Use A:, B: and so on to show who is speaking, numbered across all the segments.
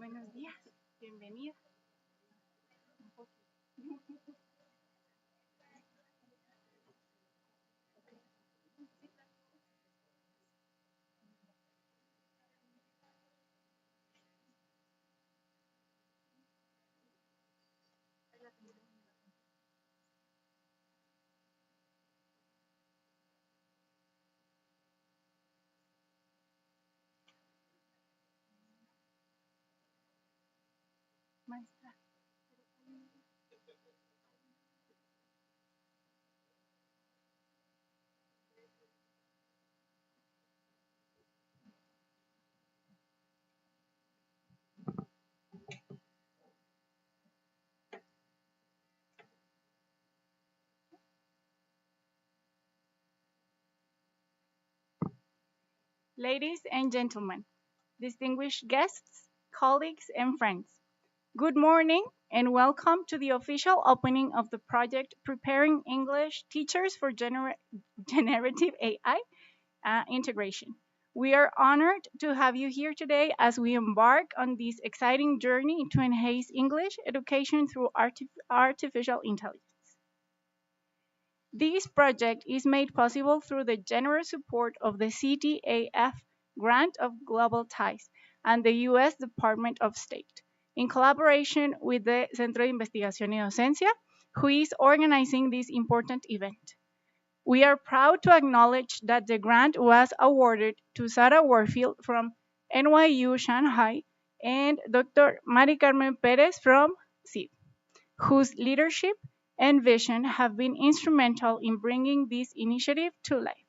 A: Buenos días, bienvenida. Maestra. Ladies and gentlemen, distinguished guests, colleagues, and friends, good morning and welcome to the official opening of the project Preparing English Teachers for Generative AI Integration. We are honored to have you here today as we embark on this exciting journey to enhance English education through artificial intelligence. This project is made possible through the generous support of the CDAF Grant of Global Ties and the U.S. Department of State, in collaboration with the Centro de Investigación y Docencia, who is organizing this important event. We are proud to acknowledge that the grant was awarded to Sarah Warfield from NYU Shanghai and Dr. Mari Carmen Perez from CID, whose leadership and vision have been instrumental in bringing this initiative to life.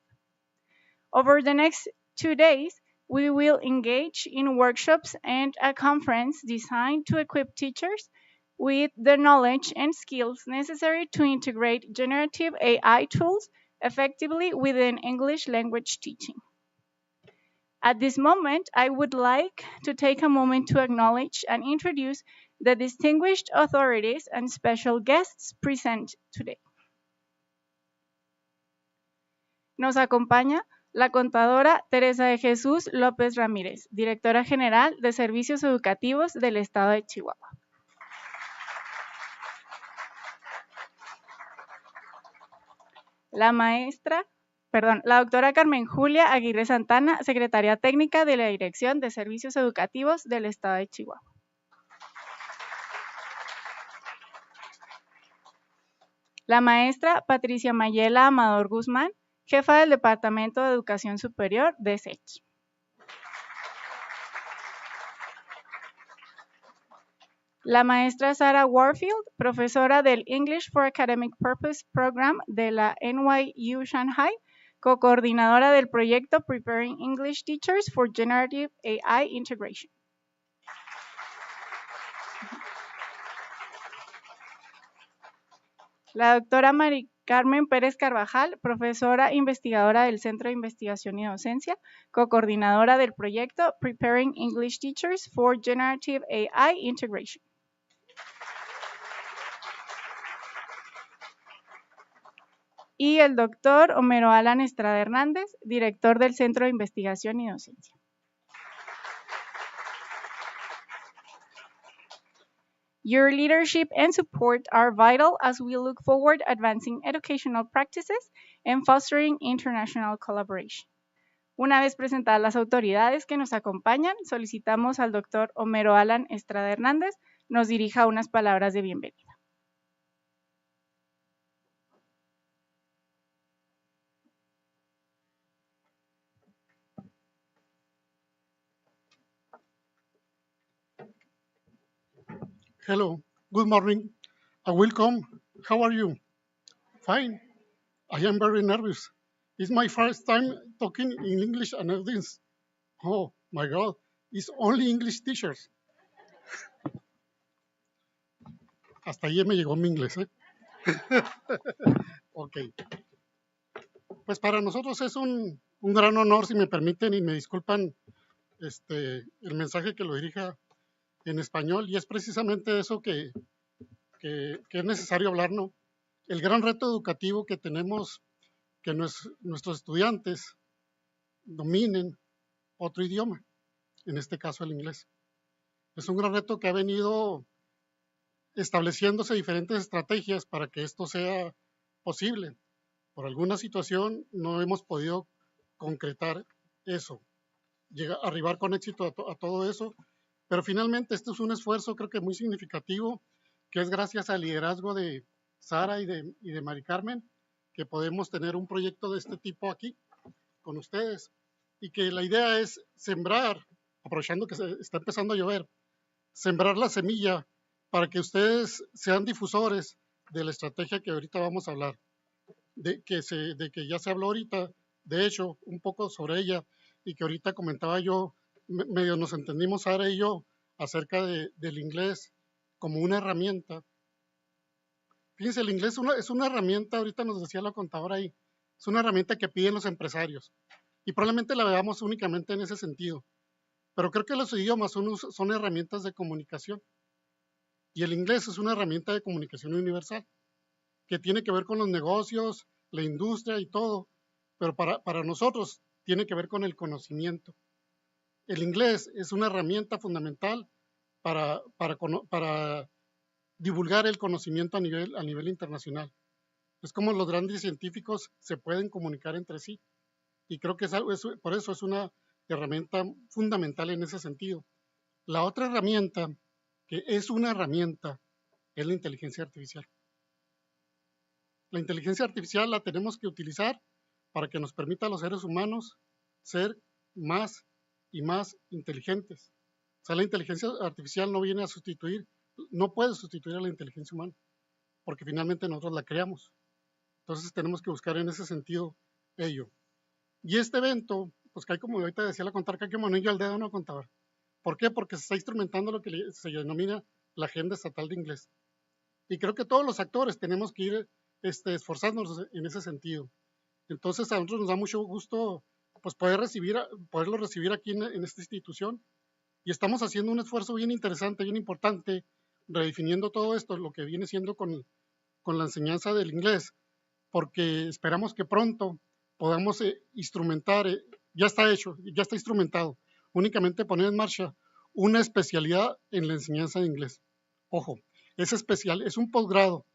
A: Over the next 2 days, we will engage in workshops and a conference designed to equip teachers with the knowledge and skills necessary to integrate generative AI tools effectively within English language teaching. At this moment, I would like to take a moment to acknowledge and introduce the distinguished authorities and special guests present today. Nos acompaña la contadora Teresa de Jesús López Ramírez, directora general de Servicios Educativos del Estado de Chihuahua. La doctora Carmen Julia Aguirre Santana, secretaria técnica de la Dirección de Servicios Educativos del Estado de Chihuahua. La maestra Patricia Mayela Amador Guzmán, jefa del Departamento de Educación Superior de SECH. La maestra Sarah Warfield, profesora del English for Academic Purpose Program de la NYU Shanghai, co-coordinadora del proyecto Preparing English Teachers for Generative AI Integration. La doctora Mari Carmen Pérez Carvajal, profesora investigadora del Centro de Investigación y Docencia, co-coordinadora del proyecto Preparing English Teachers for Generative AI Integration. Y el doctor Homero Alan Estrada Hernández, director del Centro de Investigación y Docencia. Your leadership and support are vital as we look forward advancing educational practices and fostering international collaboration. Una vez presentadas las autoridades que nos acompañan, solicitamos al doctor Homero Alan Estrada Hernández nos dirija unas palabras de bienvenida.
B: Hello, good morning, and welcome. How are you? Fine. I am very nervous. It's my first time talking in English and audience. Oh my God, it's only English teachers. Hasta ayer me llegó mi inglés, ¿eh? Ok. Pues para nosotros es un gran honor, si me permiten y me disculpan el mensaje que lo dirija en español, y es precisamente eso que es necesario hablar, ¿no? El gran reto educativo que tenemos, que nuestros estudiantes dominen otro idioma, en este caso el inglés. Es un gran reto que ha venido estableciéndose diferentes estrategias para que esto sea posible. Por alguna situación no hemos podido concretar eso, arribar con éxito a todo eso, pero finalmente este es un esfuerzo creo que muy significativo, que es gracias al liderazgo de Sara y de Mari Carmen, que podemos tener un proyecto de este tipo aquí con ustedes, y que la idea es sembrar, aprovechando que se está empezando a llover, sembrar la semilla para que ustedes sean difusores de la estrategia que ahorita vamos a hablar, de que ya se habló ahorita, de hecho, un poco sobre ella, y que ahorita comentaba yo, medio nos entendimos Sara y yo, acerca del inglés como una herramienta. Fíjense, el inglés es una herramienta, ahorita nos decía la contadora ahí, es una herramienta que piden los empresarios, y probablemente la veamos únicamente en ese sentido, pero creo que los idiomas son herramientas de comunicación, y el inglés es una herramienta de comunicación universal, que tiene que ver con los negocios, la industria y todo, pero para nosotros tiene que ver con el conocimiento. El inglés es una herramienta fundamental para divulgar el conocimiento a nivel internacional. Es como los grandes científicos se pueden comunicar entre sí, y creo que por eso es una herramienta fundamental en ese sentido. La otra herramienta, que es una herramienta, es la inteligencia artificial. La inteligencia artificial la tenemos que utilizar para que nos permita a los seres humanos ser más y más inteligentes. O sea, la inteligencia artificial no viene a sustituir, no puede sustituir a la inteligencia humana, porque finalmente nosotros la creamos. Entonces tenemos que buscar en ese sentido ello. Y este evento, pues que hay, como ahorita decía la contadora, que hay que monillo al dedo, no contador. ¿Por qué? Porque se está instrumentando lo que se denomina la agenda estatal de inglés. Y creo que todos los actores tenemos que ir esforzándonos en ese sentido. Entonces a nosotros nos da mucho gusto pues poderlo recibir aquí en esta institución, y estamos haciendo un esfuerzo bien interesante, bien importante, redefiniendo todo esto, lo que viene siendo con la enseñanza del inglés, porque esperamos que pronto podamos instrumentar, ya está hecho, ya está instrumentado, únicamente poner en marcha una especialidad en la enseñanza de inglés. Ojo, es especial, es un posgrado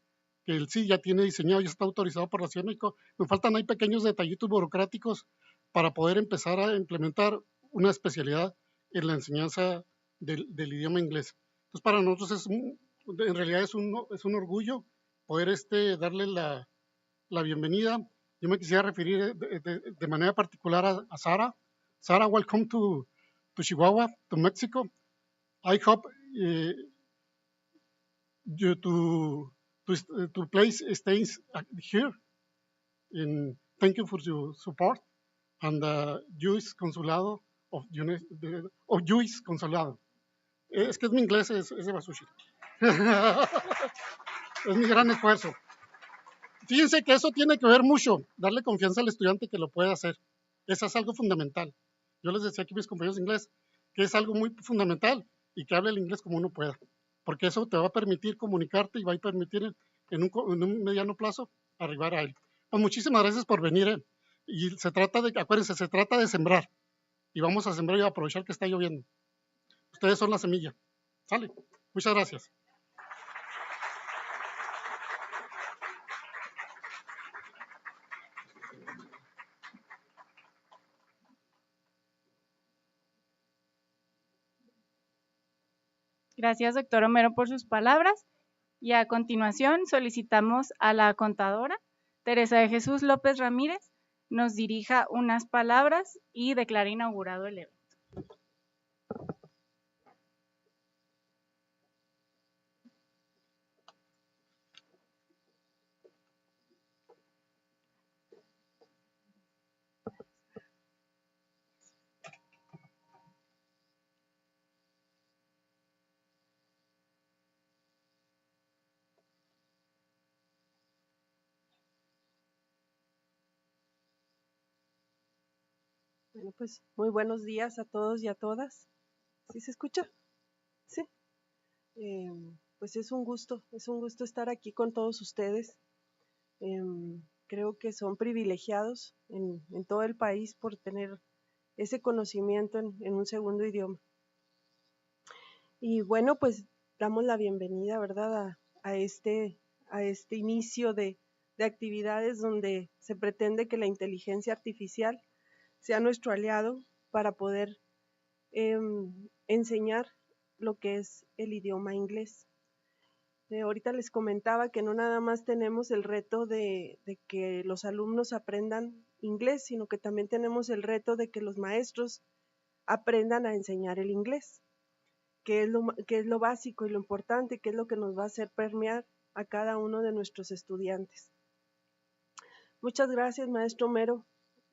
B: que el sí ya tiene diseñado, ya está autorizado por la Ciudad de México. Nos faltan ahí pequeños detallitos burocráticos para poder empezar a implementar una especialidad en la enseñanza del idioma inglés. Entonces, para nosotros en realidad es un orgullo poder darle la bienvenida. Yo me quisiera referir de manera particular a Sara. Sara, welcome to Chihuahua, to Mexico. I hope you to place stays here. And thank you for your support and Jewish Consulado of Jewish Consulado. Es que es mi inglés, es de Basushi. Es mi gran esfuerzo. Fíjense que eso tiene que ver mucho, darle confianza al estudiante que lo puede hacer. Eso es algo fundamental. Yo les decía aquí a mis compañeros de inglés que es algo muy fundamental y que hable el inglés como uno pueda, porque eso te va a permitir comunicarte y va a permitir en un mediano plazo arribar a él. Pues muchísimas gracias por venir. Y acuérdense, se trata de sembrar, y vamos a sembrar y a aprovechar que está lloviendo. Ustedes son la semilla. ¿Sale? Muchas gracias.
A: Gracias, doctor Homero, por sus palabras. Y a continuación solicitamos a la contadora Teresa de Jesús López Ramírez nos dirija unas palabras y declare inaugurado el evento.
C: Bueno, pues muy buenos días a todos y a todas. ¿Sí se escucha? Sí. Pues es un gusto estar aquí con todos ustedes. Creo que son privilegiados en todo el país por tener ese conocimiento en un segundo idioma. Y bueno, pues damos la bienvenida, ¿verdad?, a este inicio de actividades donde se pretende que la inteligencia artificial sea nuestro aliado para poder enseñar lo que es el idioma inglés. Ahorita les comentaba que no nada más tenemos el reto de que los alumnos aprendan inglés, sino que también tenemos el reto de que los maestros aprendan a enseñar el inglés, que es lo básico y lo importante, que es lo que nos va a hacer permear a cada uno de nuestros estudiantes. Muchas gracias, maestro Mero,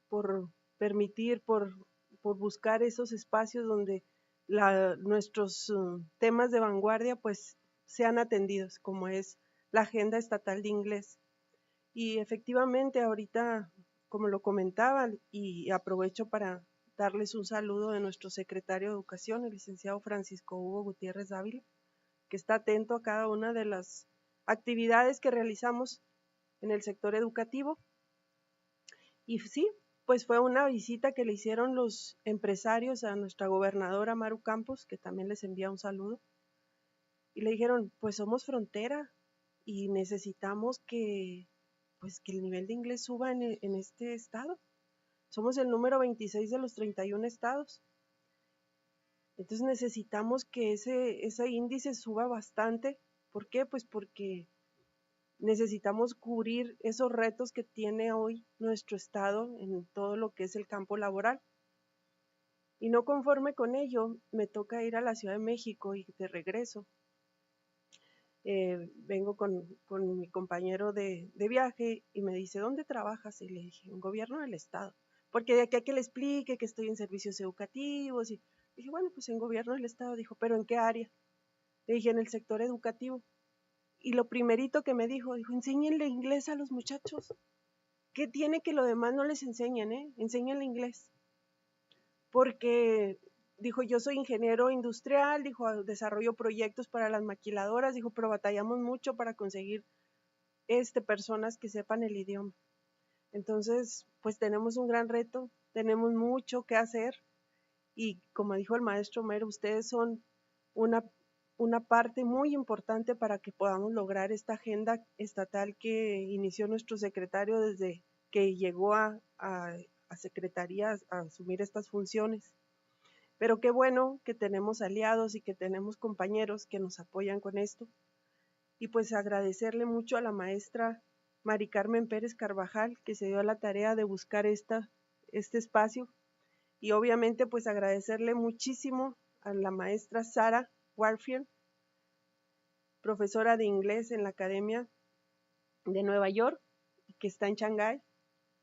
C: por permitir, por buscar esos espacios donde nuestros temas de vanguardia pues sean atendidos, como es la agenda estatal de inglés. Y efectivamente ahorita, como lo comentaban, y aprovecho para darles un saludo de nuestro secretario de Educación, el licenciado Francisco Hugo Gutiérrez Dávila, que está atento a cada una de las actividades que realizamos en el sector educativo. Y sí, pues fue una visita que le hicieron los empresarios a nuestra gobernadora Maru Campos, que también les envía un saludo, y le dijeron, pues somos frontera y necesitamos que el nivel de inglés suba en este estado. Somos el número 26 de los 31 estados. Entonces necesitamos que ese índice suba bastante. ¿Por qué? Pues porque necesitamos cubrir esos retos que tiene hoy nuestro estado en todo lo que es el campo laboral. Y no conforme con ello, me toca ir a la Ciudad de México y de regreso. Vengo con mi compañero de viaje y me dice, ¿dónde trabajas? Y le dije, en gobierno del estado. Porque de aquí a que le explique que estoy en servicios educativos. Y dije, bueno, pues en gobierno del estado. Dijo, ¿pero en qué área? Le dije, en el sector educativo. Y lo primerito que me dijo, enséñenle inglés a los muchachos. ¿Qué tiene que lo demás no les enseñen, Enséñenle inglés. Porque, dijo, yo soy ingeniero industrial, dijo, desarrollo proyectos para las maquiladoras, dijo, pero batallamos mucho para conseguir personas que sepan el idioma. Entonces, pues tenemos un gran reto, tenemos mucho que hacer y como dijo el maestro Mero, ustedes son una parte muy importante para que podamos lograr esta agenda estatal que inició nuestro secretario desde que llegó a secretaría a asumir estas funciones. Pero qué bueno que tenemos aliados y que tenemos compañeros que nos apoyan con esto. Y pues agradecerle mucho a la maestra Mari Carmen Pérez Carvajal, que se dio la tarea de buscar este espacio. Y obviamente pues agradecerle muchísimo a la maestra Sara Warfield, profesora de inglés en la Academia de Nueva York, que está en Shanghái.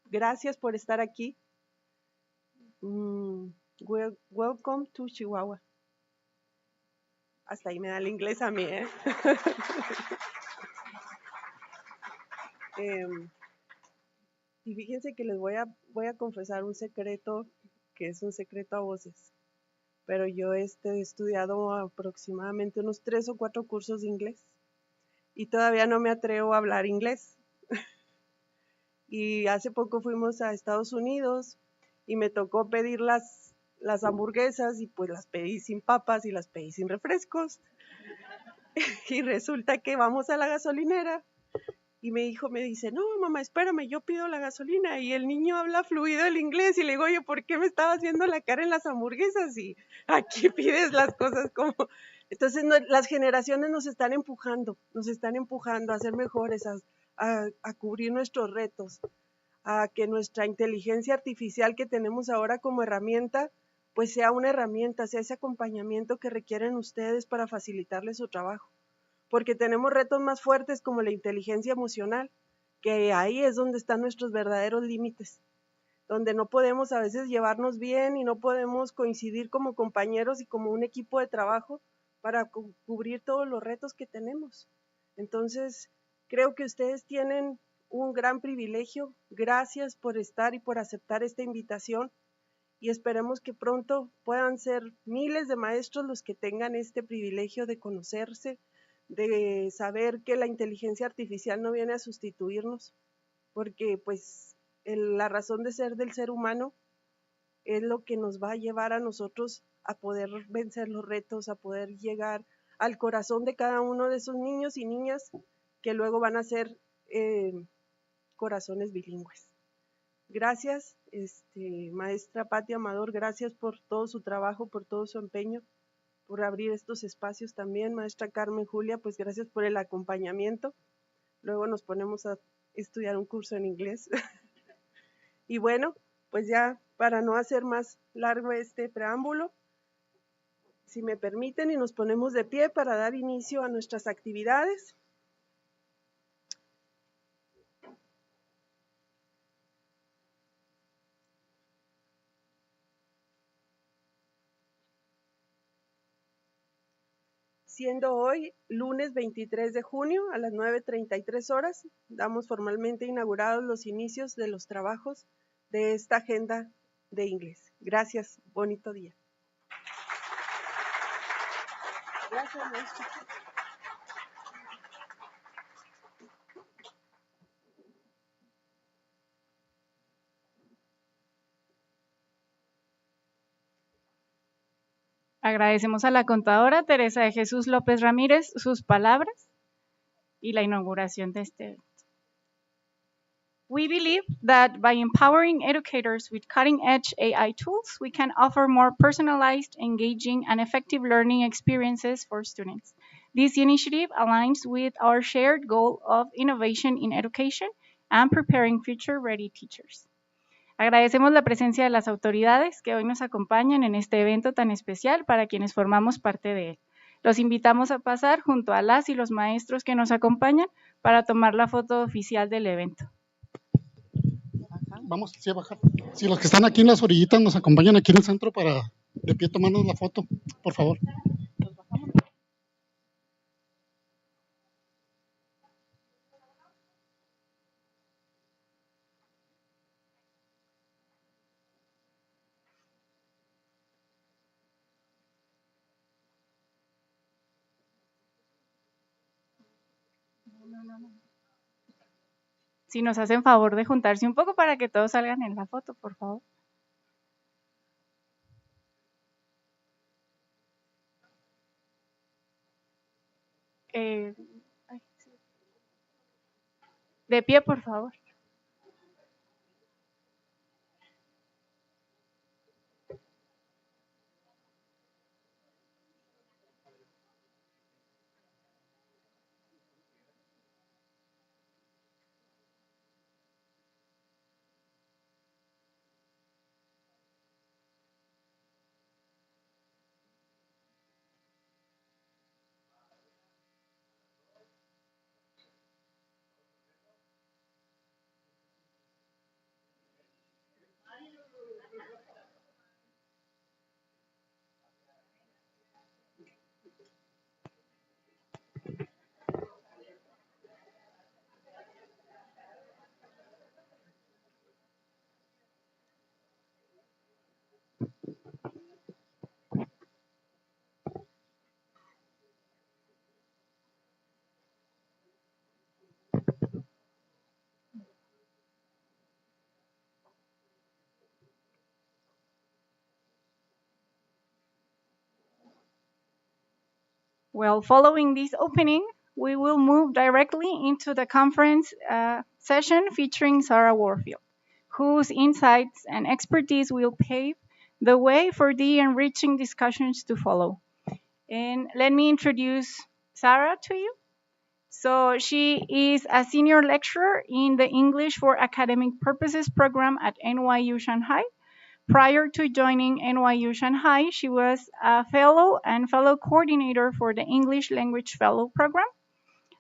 C: Gracias por estar aquí. Welcome to Chihuahua. Hasta ahí me da el inglés a mí, y fíjense que les voy a confesar un secreto, que es un secreto a voces. Pero yo he estudiado aproximadamente unos 3 o 4 cursos de inglés y todavía no me atrevo a hablar inglés. Y hace poco fuimos a Estados Unidos y me tocó pedir las hamburguesas y pues las pedí sin papas y las pedí sin refrescos. Y resulta que vamos a la gasolinera y mi hijo me dice, no, mamá, espérame, yo pido la gasolina. Y el niño habla fluido el inglés y le digo, oye, ¿por qué me estabas viendo la cara en las hamburguesas? Y aquí pides las cosas como... Entonces las generaciones nos están empujando a ser mejores, a cubrir nuestros retos, a que nuestra inteligencia artificial que tenemos ahora como herramienta, pues sea una herramienta, sea ese acompañamiento que requieren ustedes para facilitarles su trabajo. Porque tenemos retos más fuertes como la inteligencia emocional, que ahí es donde están nuestros verdaderos límites, donde no podemos a veces llevarnos bien y no podemos coincidir como compañeros y como un equipo de trabajo para cubrir todos los retos que tenemos. Entonces, creo que ustedes tienen un gran privilegio. Gracias por estar y por aceptar esta invitación y esperemos que pronto puedan ser miles de maestros los que tengan este privilegio de conocerse, de saber que la inteligencia artificial no viene a sustituirnos, porque pues la razón de ser del ser humano es lo que nos va a llevar a nosotros a poder vencer los retos, a poder llegar al corazón de cada uno de esos niños y niñas que luego van a ser corazones bilingües. Gracias, maestra Patti Amador, gracias por todo su trabajo, por todo su empeño, por abrir estos espacios también. Maestra Carmen Julia, pues gracias por el acompañamiento. Luego nos ponemos a estudiar un curso en inglés. Y bueno, pues ya para no hacer más largo este preámbulo, si me permiten, y nos ponemos de pie para dar inicio a nuestras actividades. Siendo hoy lunes 23 de junio a las 9:33 horas, damos formalmente inaugurados los inicios de los trabajos de esta agenda de inglés. Gracias, bonito día. Gracias, maestro.
A: Agradecemos a la contadora Teresa de Jesús López Ramírez sus palabras y la inauguración de este evento. We believe that by empowering educators with cutting-edge AI tools, we can offer more personalized, engaging, and effective learning experiences for students. This initiative aligns with our shared goal of innovation in education and preparing future-ready teachers. Agradecemos la presencia de las autoridades que hoy nos acompañan en este evento tan especial para quienes formamos parte de él. Los invitamos a pasar junto a las y los maestros que nos acompañan para tomar la foto oficial del evento.
B: Vamos, sí, a bajar. Si los que están aquí en las orillitas nos acompañan aquí en el centro para de pie tomarnos la foto, por favor.
A: Si nos hacen favor de juntarse un poco para que todos salgan en la foto, por favor. De pie, por favor. Well, following this opening, we will move directly into the conference session featuring Sarah Warfield, whose insights and expertise will pave the way for the enriching discussions to follow. And let me introduce Sarah to you. So she is a senior lecturer in the English for Academic Purposes program at NYU Shanghai. Prior to joining NYU Shanghai, she was a fellow and fellow coordinator for the English Language Fellow program,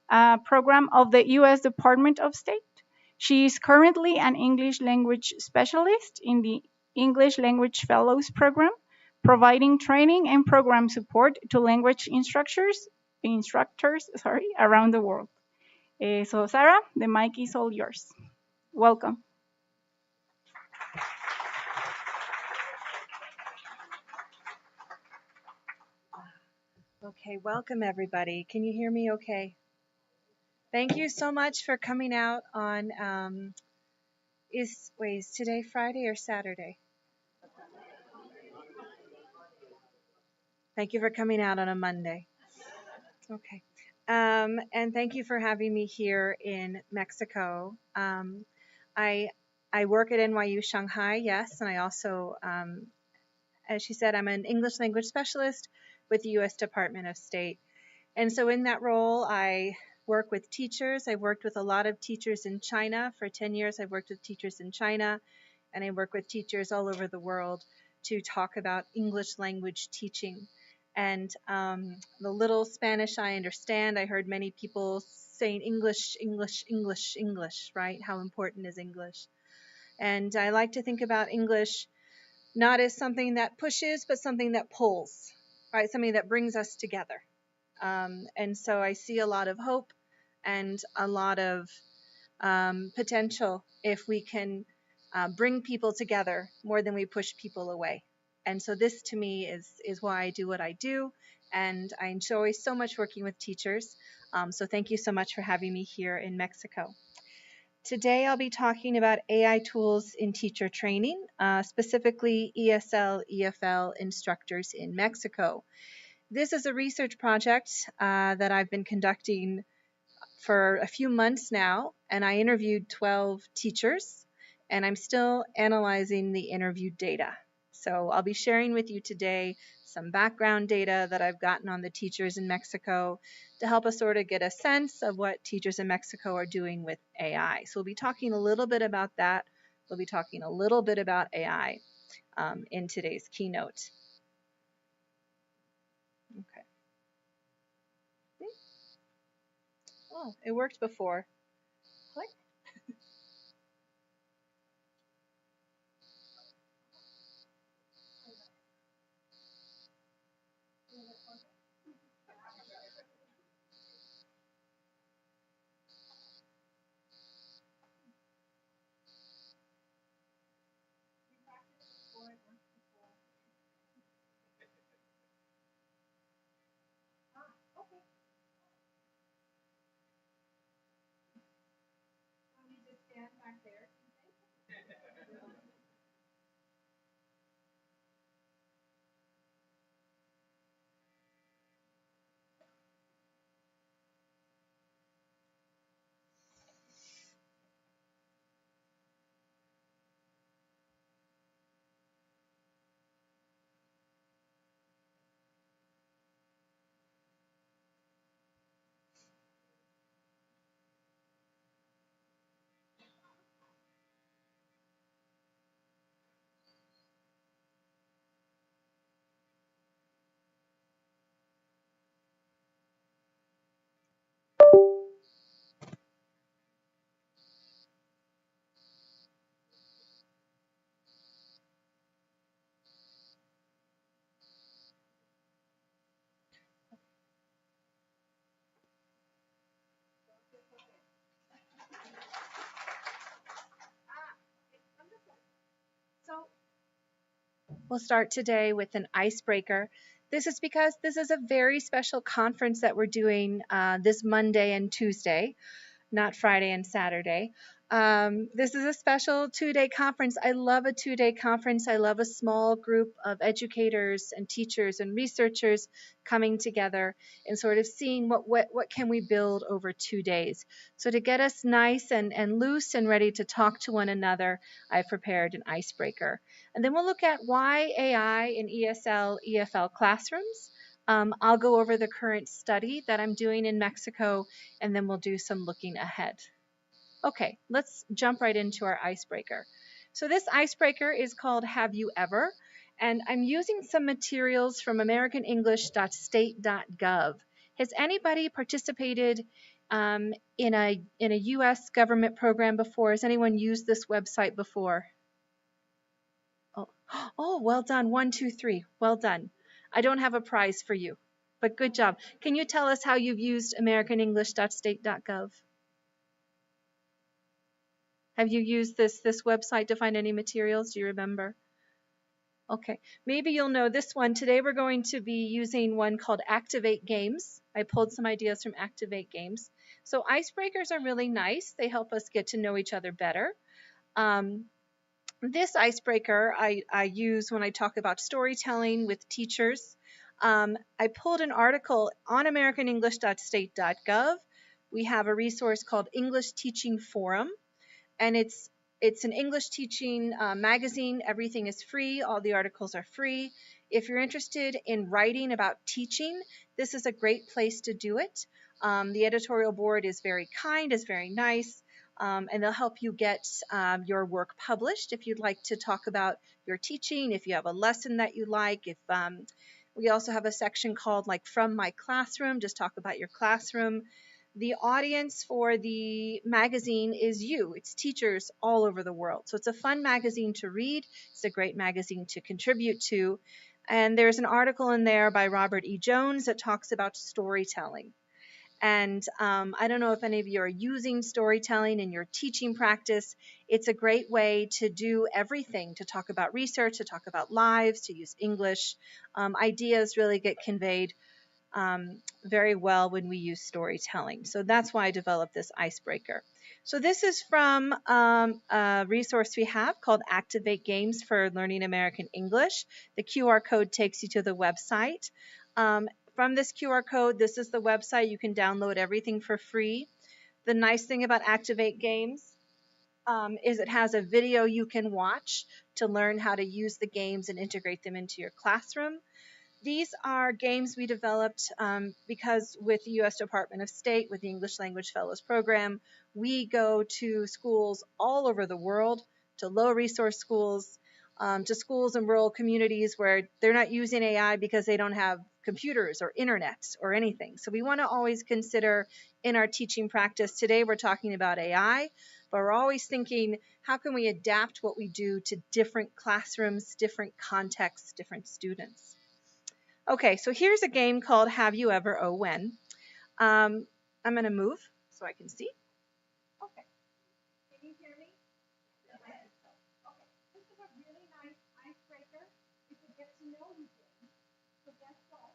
A: a program of the U.S. Department of State. She is currently an English language specialist in the English Language Fellows program, providing training and program support to language instructors around the world. So Sarah, the mic is all yours. Welcome.
D: Okay, welcome everybody. Can you hear me okay? Thank you so much for coming out on, is today Friday or Saturday? Thank you for coming out on a Monday. Okay. And thank you for having me here in Mexico. I I work at NYU Shanghai, yes, and I also, as she said, I'm an English language specialist with the U.S. Department of State. And so in that role, I work with teachers. I've worked with a lot of teachers in China. For 10 years, I've worked with teachers in China, and I work with teachers all over the world to talk about English language teaching. And the little Spanish I understand, I heard many people saying English, English, English, English, right? How important is English? And I like to think about English not as something that pushes, but something that pulls, right? Something that brings us together. And so I see a lot of hope and a lot of potential if we can bring people together more than we push people away. And so this to me is why I do what I do. And I enjoy so much working with teachers. So thank you so much for having me here in Mexico. Today I'll be talking about AI tools in teacher training, specifically ESL, EFL instructors in Mexico. This is a research project that I've been conducting for a few months now, and I interviewed 12 teachers, and I'm still analyzing the interview data. So I'll be sharing with you today some background data that I've gotten on the teachers in Mexico to help us sort of get a sense of what teachers in Mexico are doing with AI. So we'll be talking a little bit about that. We'll be talking a little bit about AI in today's keynote. Okay. Oh, it worked before. Click. So we'll start today with an icebreaker. This is because this is a very special conference that we're doing this Monday and Tuesday, not Friday and Saturday. This is a special 2-day conference. I love a 2-day conference. I love a small group of educators and teachers and researchers coming together and sort of seeing what can we build over 2 days. So to get us nice and loose and ready to talk to one another, I've prepared an icebreaker. And then we'll look at why AI in ESL, EFL classrooms. I'll go over the current study that I'm doing in Mexico, and then we'll do some looking ahead. Okay, let's jump right into our icebreaker. So this icebreaker is called Have You Ever? And I'm using some materials from americanenglish.state.gov. Has anybody participated in a U.S. government program before? Has anyone used this website before? Oh, well done. 1, 2, 3. Well done. I don't have a prize for you, but good job. Can you tell us how you've used americanenglish.state.gov? Have you used this website to find any materials? Do you remember? Okay, maybe you'll know this one. Today we're going to be using one called Activate Games. I pulled some ideas from Activate Games. So icebreakers are really nice. They help us get to know each other better. This icebreaker I use when I talk about storytelling with teachers. I pulled an article on americanenglish.state.gov. We have a resource called English Teaching Forum, and it's an English teaching magazine. Everything is free. All the articles are free. If you're interested in writing about teaching, this is a great place to do it. The editorial board is very kind, is very nice, and they'll help you get your work published if you'd like to talk about your teaching, if you have a lesson that you like. If we also have a section called like From My Classroom, just talk about your classroom. The audience for the magazine is you. It's teachers all over the world. So it's a fun magazine to read. It's a great magazine to contribute to. And there's an article in there by Robert E. Jones that talks about storytelling. And I don't know if any of you are using storytelling in your teaching practice. It's a great way to do everything, to talk about research, to talk about lives, to use English. Ideas really get conveyed very well when we use storytelling. So that's why I developed this icebreaker. So this is from a resource we have called Activate Games for Learning American English. The QR code takes you to the website. From this QR code, this is the website. You can download everything for free. The nice thing about Activate Games is it has a video you can watch to learn how to use the games and integrate them into your classroom. These are games we developed because with the U.S. Department of State, with the English Language Fellows Program, we go to schools all over the world, to low-resource schools, to schools in rural communities where they're not using AI because they don't have computers or internet or anything. So we want to always consider in our teaching practice. Today we're talking about AI, but we're always thinking, how can we adapt what we do to different classrooms, different contexts, different students? Okay, so here's a game called Have You Ever, Oh When. I'm going to move so I can see. Okay. Can you hear me? Okay. This is a really nice icebreaker. It's a get to know you game. So guess what?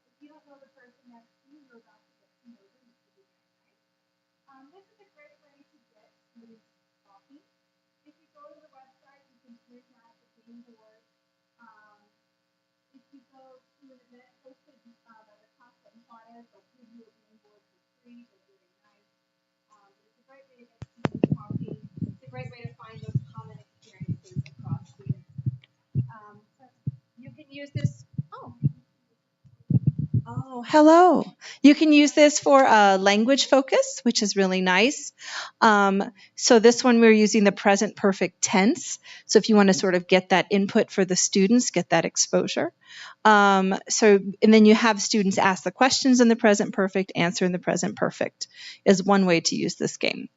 D: If you don't know the person next to you, you're about to get to know them. This is very nice. This is a great way to get students talking. If you go to the website, you can hear that the game board. If you go to an event hosted by the Costa and Juarez, they'll give you a game board for free. They're really nice. It's a great way to get students talking. It's a great way to find those common experiences across students. So you can use this. Oh, hello. You can use this for language focus, which is really nice. So this one we're using the present perfect tense. So if you want to sort of get that input for the students, get that exposure. And then you have students ask the questions in the present perfect, answer in the present perfect is one way to use this game.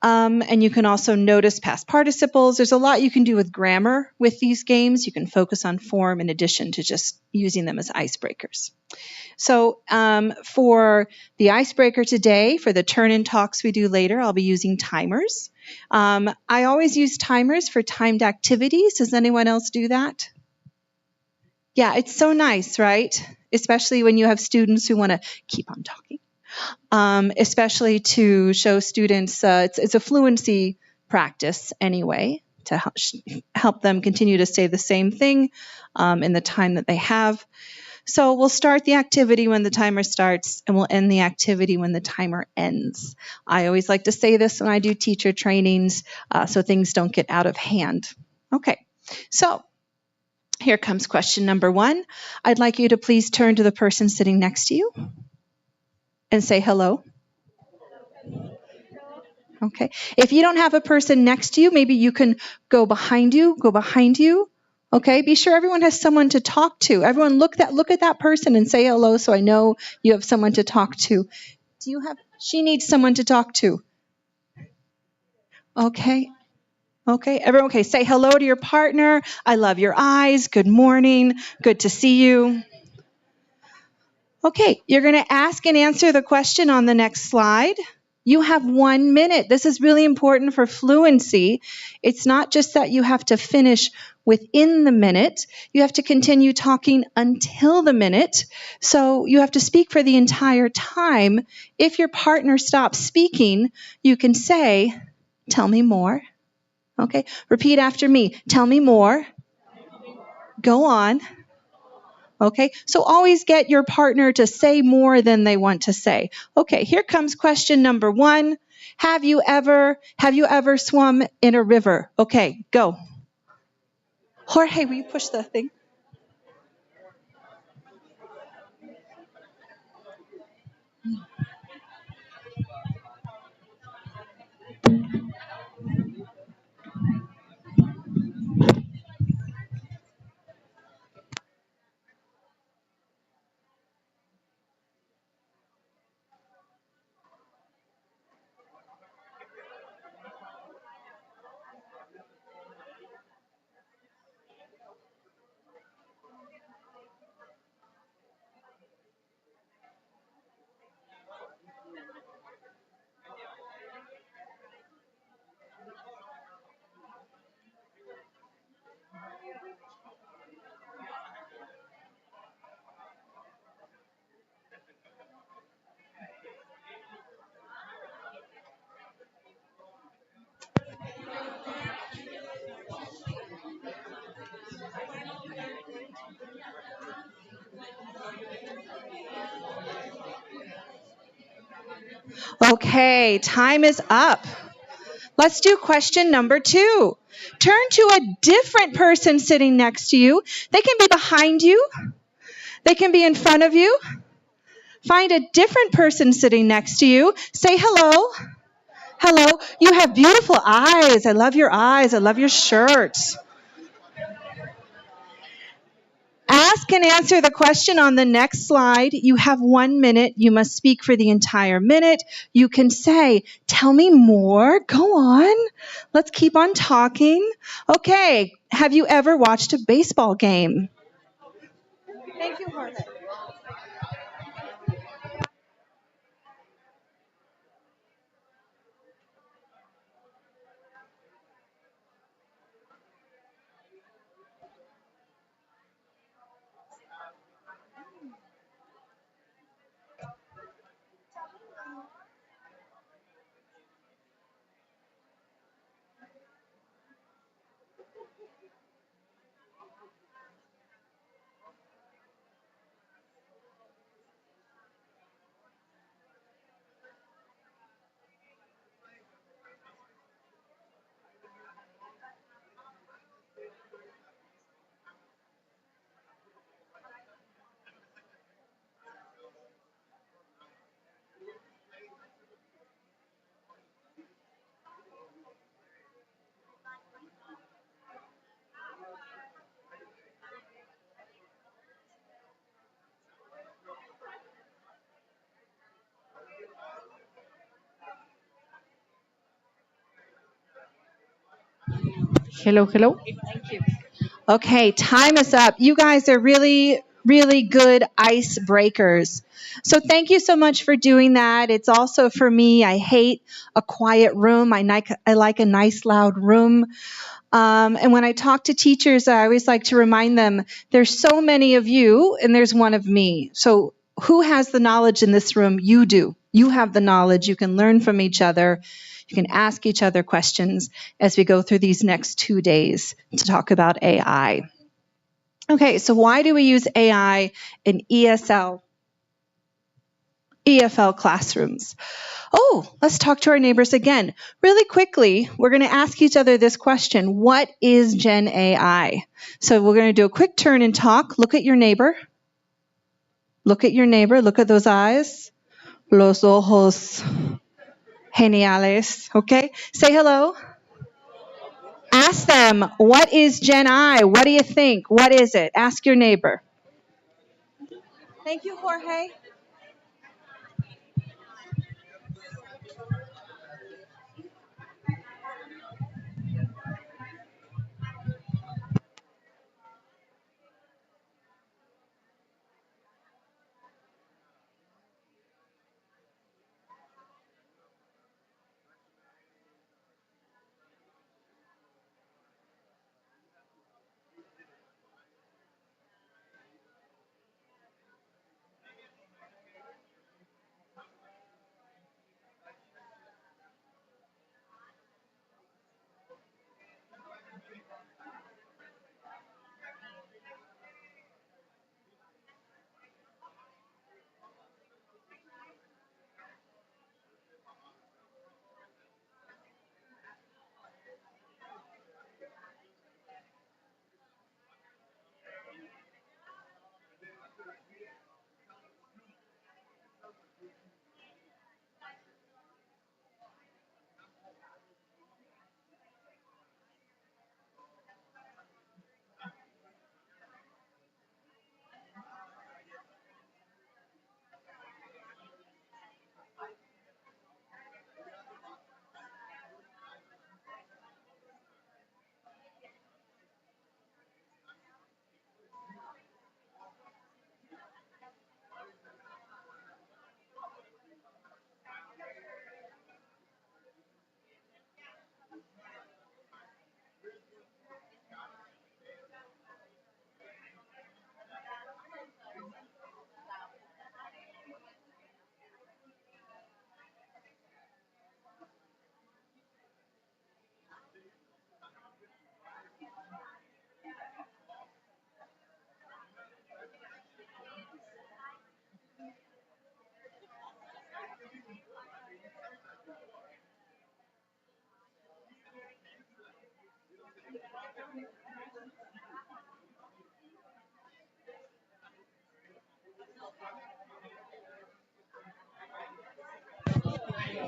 D: And you can also notice past participles. There's a lot you can do with grammar with these games. You can focus on form in addition to just using them as icebreakers. So for the icebreaker today, for the turn-in talks we do later, I'll be using timers. I always use timers for timed activities. Does anyone else do that? Yeah, it's so nice, right? Especially when you have students who want to keep on talking. Especially to show students, it's a fluency practice anyway, to help them continue to say the same thing in the time that they have. So we'll start the activity when the timer starts, and we'll end the activity when the timer ends. I always like to say this when I do teacher trainings, so things don't get out of hand. Okay, so here comes question number 1. I'd like you to please turn to the person sitting next to you and say hello. Okay. If you don't have a person next to you, maybe you can go behind you. Okay. Be sure everyone has someone to talk to. Everyone look at that person and say hello so I know you have someone to talk to. She needs someone to talk to. Okay. Okay. Everyone, okay. Say hello to your partner. I love your eyes. Good morning. Good to see you. Okay. You're going to ask and answer the question on the next slide. You have 1 minute. This is really important for fluency. It's not just that you have to finish within the minute. You have to continue talking until the minute. So you have to speak for the entire time. If your partner stops speaking, you can say, tell me more. Okay, repeat after me. Tell me more. Go on. Okay, so always get your partner to say more than they want to say. Okay, here comes question number 1. Have you ever swum in a river? Okay, go. Jorge, will you push the thing? Okay, time is up. Let's do question number 2. Turn to a different person sitting next to you. They can be behind you. They can be in front of you. Find a different person sitting next to you. Say hello. Hello. You have beautiful eyes. I love your eyes. I love your shirt. Ask and answer the question on the next slide. You have 1 minute. You must speak for the entire minute. You can say, tell me more. Go on. Let's keep on talking. Okay. Have you ever watched a baseball game? Thank you, Jorge.
A: Hello, hello.
D: Thank you. Okay, time is up. You guys are really, really good icebreakers. So thank you so much for doing that. It's also for me. I hate a quiet room. I like a nice loud room. And when I talk to teachers, I always like to remind them there's so many of you and there's one of me. So who has the knowledge in this room? You do. You have the knowledge. You can learn from each other. You can ask each other questions as we go through these next 2 days to talk about AI. Okay, so why do we use AI in EFL classrooms? Oh, let's talk to our neighbors again. Really quickly, we're going to ask each other this question. What is Gen AI? So we're going to do a quick turn and talk. Look at your neighbor. Look at your neighbor. Look at those eyes. Los ojos geniales. Okay? Say hello. Ask them, what is Gen I? What do you think? What is it? Ask your neighbor. Thank you, Jorge.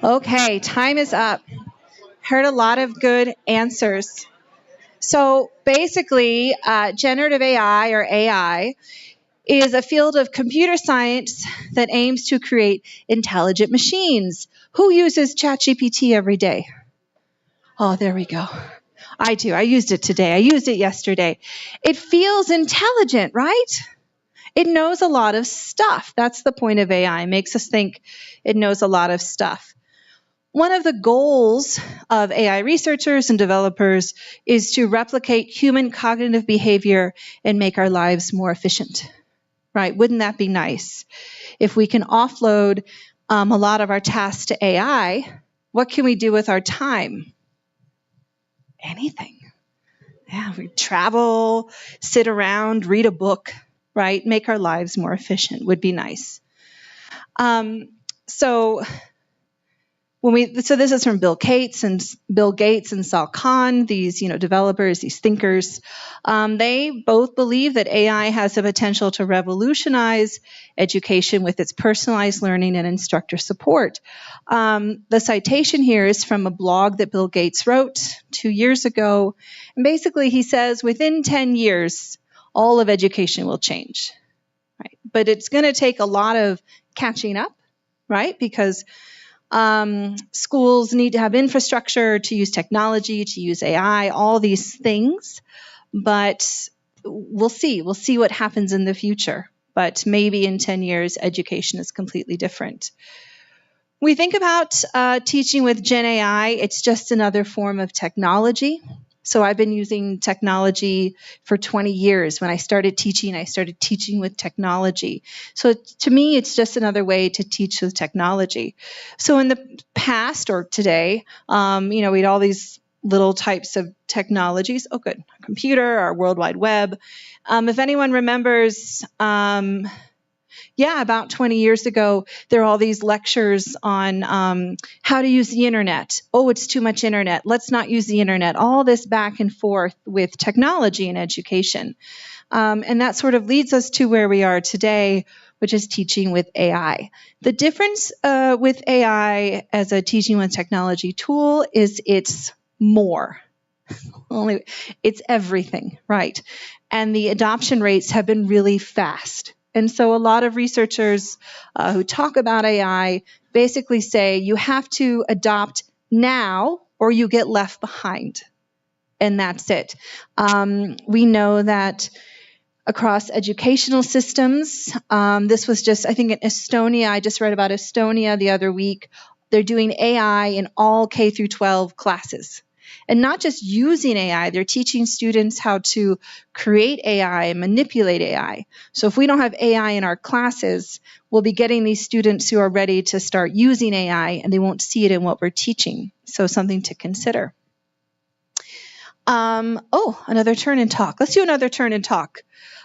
D: Okay, time is up. Heard a lot of good answers. So basically, generative AI or AI is a field of computer science that aims to create intelligent machines. Who uses ChatGPT every day? Oh, there we go. I do. I used it today. I used it yesterday. It feels intelligent, right? It knows a lot of stuff. That's the point of AI. It makes us think it knows a lot of stuff. One of the goals of AI researchers and developers is to replicate human cognitive behavior and make our lives more efficient, right? Wouldn't that be nice? If we can offload a lot of our tasks to AI, what can we do with our time? Anything. Yeah, we travel, sit around, read a book, right? Make our lives more efficient would be nice. So this is from Bill Gates and Sal Khan, these developers, these thinkers. They both believe that AI has the potential to revolutionize education with its personalized learning and instructor support. The citation here is from a blog that Bill Gates wrote 2 years ago, and basically he says within 10 years, all of education will change, right? But it's going to take a lot of catching up, right? Because schools need to have infrastructure to use technology, to use AI, all these things. But we'll see. We'll see what happens in the future. But maybe in 10 years, education is completely different. We think about teaching with Gen AI, it's just another form of technology. So I've been using technology for 20 years. When I started teaching with technology. So to me, it's just another way to teach with technology. So in the past or today, we had all these little types of technologies. Oh, good. Our computer, our World Wide Web. If anyone remembers, about 20 years ago, there were all these lectures on how to use the internet. Oh, it's too much internet. Let's not use the internet. All this back and forth with technology and education. And that sort of leads us to where we are today, which is teaching with AI. The difference with AI as a teaching with technology tool is it's more. It's everything, right? And the adoption rates have been really fast. And so a lot of researchers who talk about AI basically say you have to adopt now or you get left behind. And that's it. We know that across educational systems, this was just, I think in Estonia, I just read about Estonia the other week. They're doing AI in all K through 12 classes. And not just using AI, they're teaching students how to create AI and manipulate AI. So if we don't have AI in our classes, we'll be getting these students who are ready to start using AI and they won't see it in what we're teaching. So something to consider. Another turn and talk. Let's do another turn and talk.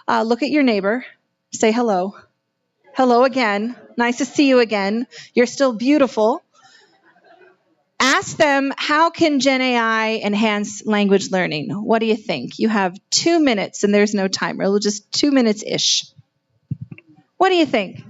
D: Look at your neighbor. Say hello. Hello again. Nice to see you again. You're still beautiful. Ask them, how can Gen AI enhance language learning? What do you think? You have 2 minutes and there's no timer. We'll just 2 minutes-ish. What do you think?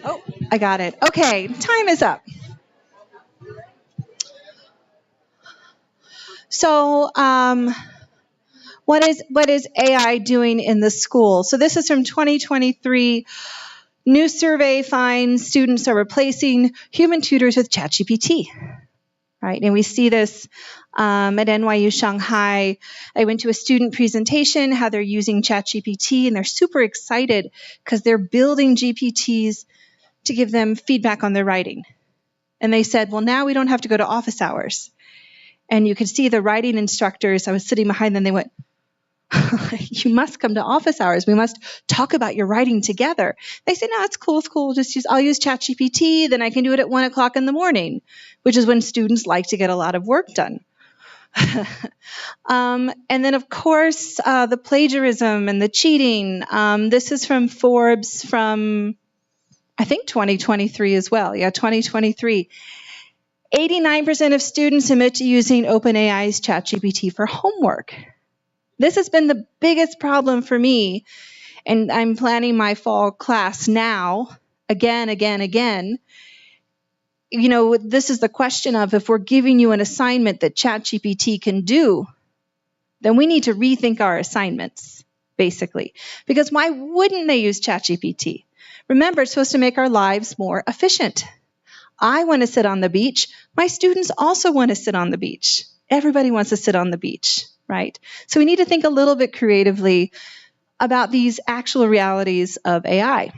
D: Oh, I got it. Okay, time is up. So, what is AI doing in the school? So this is from 2023. New survey finds students are replacing human tutors with ChatGPT. Right, and we see this at NYU Shanghai. I went to a student presentation, how they're using ChatGPT, and they're super excited because they're building GPTs to give them feedback on their writing. And they said, well, now we don't have to go to office hours. And you could see the writing instructors, I was sitting behind them, they went, you must come to office hours. We must talk about your writing together. They said, no, it's cool. It's cool. I'll use ChatGPT. Then I can do it at 1 o'clock in the morning, which is when students like to get a lot of work done. And then, of course, the plagiarism and the cheating. This is from Forbes from, I think, 2023 as well. Yeah, 2023. 89% of students admit to using OpenAI's ChatGPT for homework. This has been the biggest problem for me, and I'm planning my fall class now, again. You know, this is the question of if we're giving you an assignment that ChatGPT can do, then we need to rethink our assignments, basically. Because why wouldn't they use ChatGPT? Remember, it's supposed to make our lives more efficient. I want to sit on the beach. My students also want to sit on the beach. Everybody wants to sit on the beach, right? So we need to think a little bit creatively about these actual realities of AI.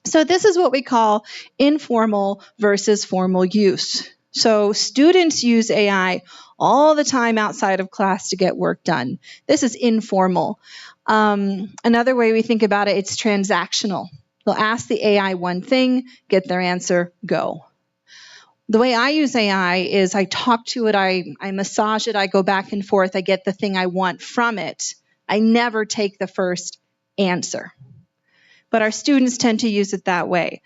D: So this is what we call informal versus formal use. So students use AI all the time outside of class to get work done. This is informal. Another way we think about it, it's transactional. They'll ask the AI one thing, get their answer, go. The way I use AI is I talk to it, I massage it, I go back and forth, I get the thing I want from it. I never take the first answer. But our students tend to use it that way.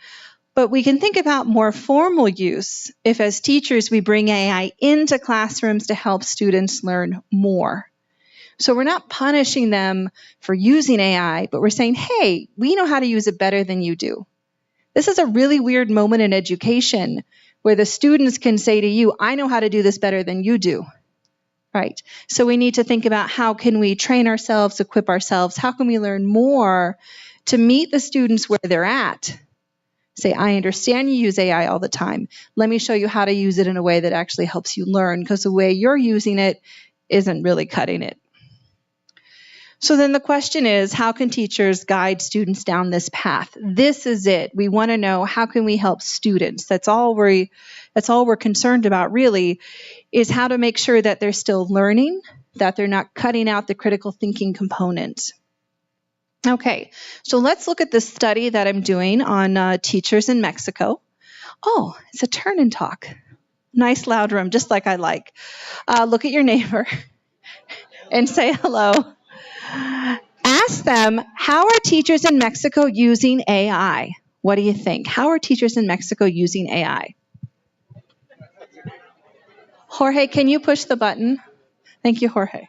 D: But we can think about more formal use if, as teachers, we bring AI into classrooms to help students learn more. So we're not punishing them for using AI, but we're saying, hey, we know how to use it better than you do. This is a really weird moment in education where the students can say to you, I know how to do this better than you do. Right? So we need to think about how can we train ourselves, equip ourselves, how can we learn more to meet the students where they're at. Say, I understand you use AI all the time. Let me show you how to use it in a way that actually helps you learn, because the way you're using it isn't really cutting it. So then the question is, how can teachers guide students down this path? This is it. We want to know, how can we help students? That's all we're concerned about, really, is how to make sure that they're still learning, that they're not cutting out the critical thinking component. Okay, so let's look at this study that I'm doing on teachers in Mexico. Oh, it's a turn and talk. Nice loud room, just like I like. Look at your neighbor and say hello. Ask them, how are teachers in Mexico using AI? What do you think? How are teachers in Mexico using AI? Jorge, can you push the button? Thank you, Jorge.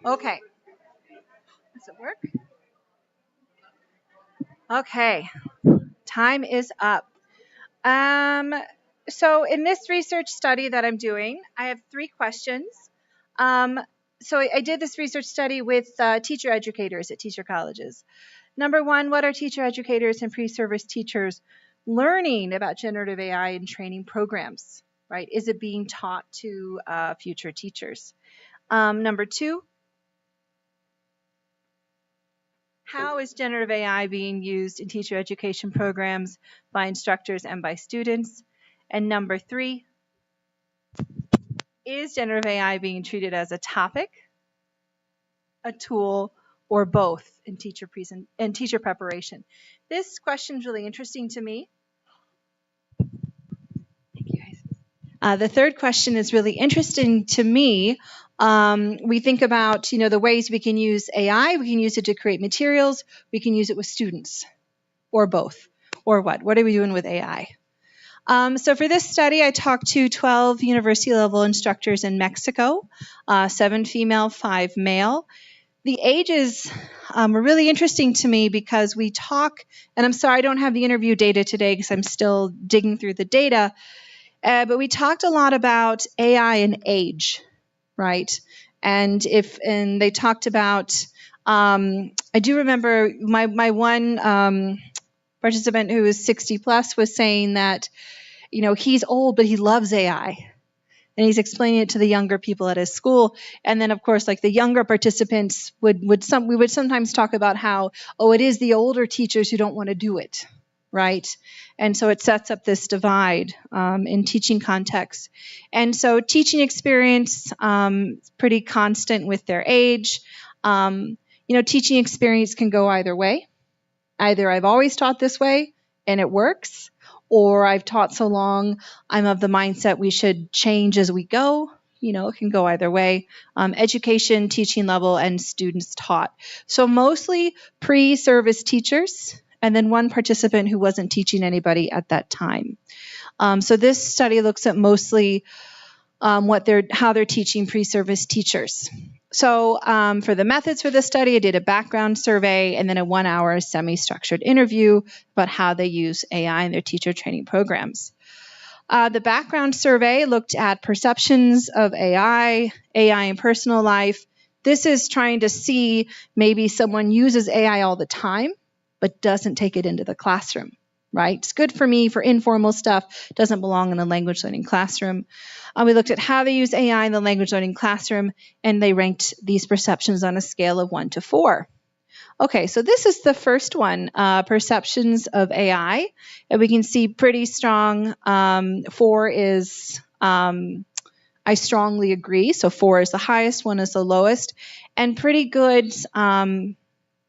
D: Okay. Does it work? Okay. Time is up. Um, so in this research study that I'm doing, I have 3 questions. Um, so I did this research study with teacher educators at teacher colleges. Number 1, what are teacher educators and pre-service teachers learning about generative AI in training programs, right? Is it being taught to future teachers? Number 2, how is generative AI being used in teacher education programs by instructors and by students? And number 3, is generative AI being treated as a topic, a tool, or both in teacher preparation? This question is really interesting to me. Thank you, guys. The third question is really interesting to me. We think about, the ways we can use AI. We can use it to create materials. We can use it with students, or both, or what? What are we doing with AI? So for this study, I talked to 12 university-level instructors in Mexico, 7 female, 5 male. The ages were really interesting to me because we talk, and I'm sorry I don't have the interview data today because I'm still digging through the data, but we talked a lot about AI and age, right? And they talked about, I do remember my one participant who was 60 plus was saying that, he's old, but he loves AI. And he's explaining it to the younger people at his school. And then, of course, like the younger participants we would sometimes talk about how, it is the older teachers who don't want to do it, right? And so it sets up this divide in teaching context. And so teaching experience is pretty constant with their age. Teaching experience can go either way. Either I've always taught this way and it works, or I've taught so long, I'm of the mindset we should change as we go. It can go either way. Education, teaching level, and students taught. So mostly pre-service teachers, and then one participant who wasn't teaching anybody at that time. So this study looks at mostly how they're teaching pre-service teachers. So for the methods for this study, I did a background survey and then a 1-hour semi-structured interview about how they use AI in their teacher training programs. The background survey looked at perceptions of AI in personal life. This is trying to see maybe someone uses AI all the time, but doesn't take it into the classroom, right? It's good for me for informal stuff, doesn't belong in the language learning classroom. We looked at how they use AI in the language learning classroom, and they ranked these perceptions on a scale of 1 to 4. Okay, so this is the first one, perceptions of AI. And we can see pretty strong. 4 is, I strongly agree. So 4 is the highest, 1 is the lowest. And pretty good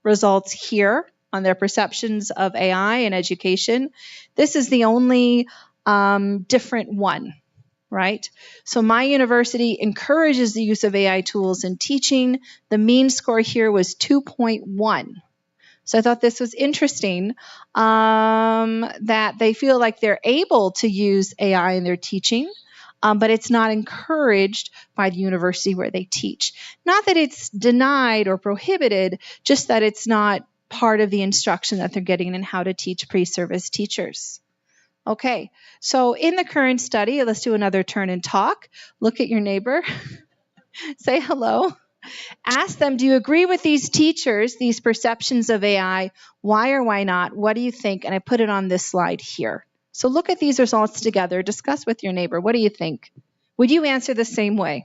D: results here on their perceptions of AI in education. This is the only different one, right? So my university encourages the use of AI tools in teaching. The mean score here was 2.1. So I thought this was interesting that they feel like they're able to use AI in their teaching, but it's not encouraged by the university where they teach. Not that it's denied or prohibited, just that it's not part of the instruction that they're getting in how to teach pre-service teachers. Okay, so in the current study, let's do another turn and talk. Look at your neighbor. Say hello. Ask them, do you agree with these teachers, these perceptions of AI? Why or why not? What do you think? And I put it on this slide here. So look at these results together. Discuss with your neighbor. What do you think? Would you answer the same way?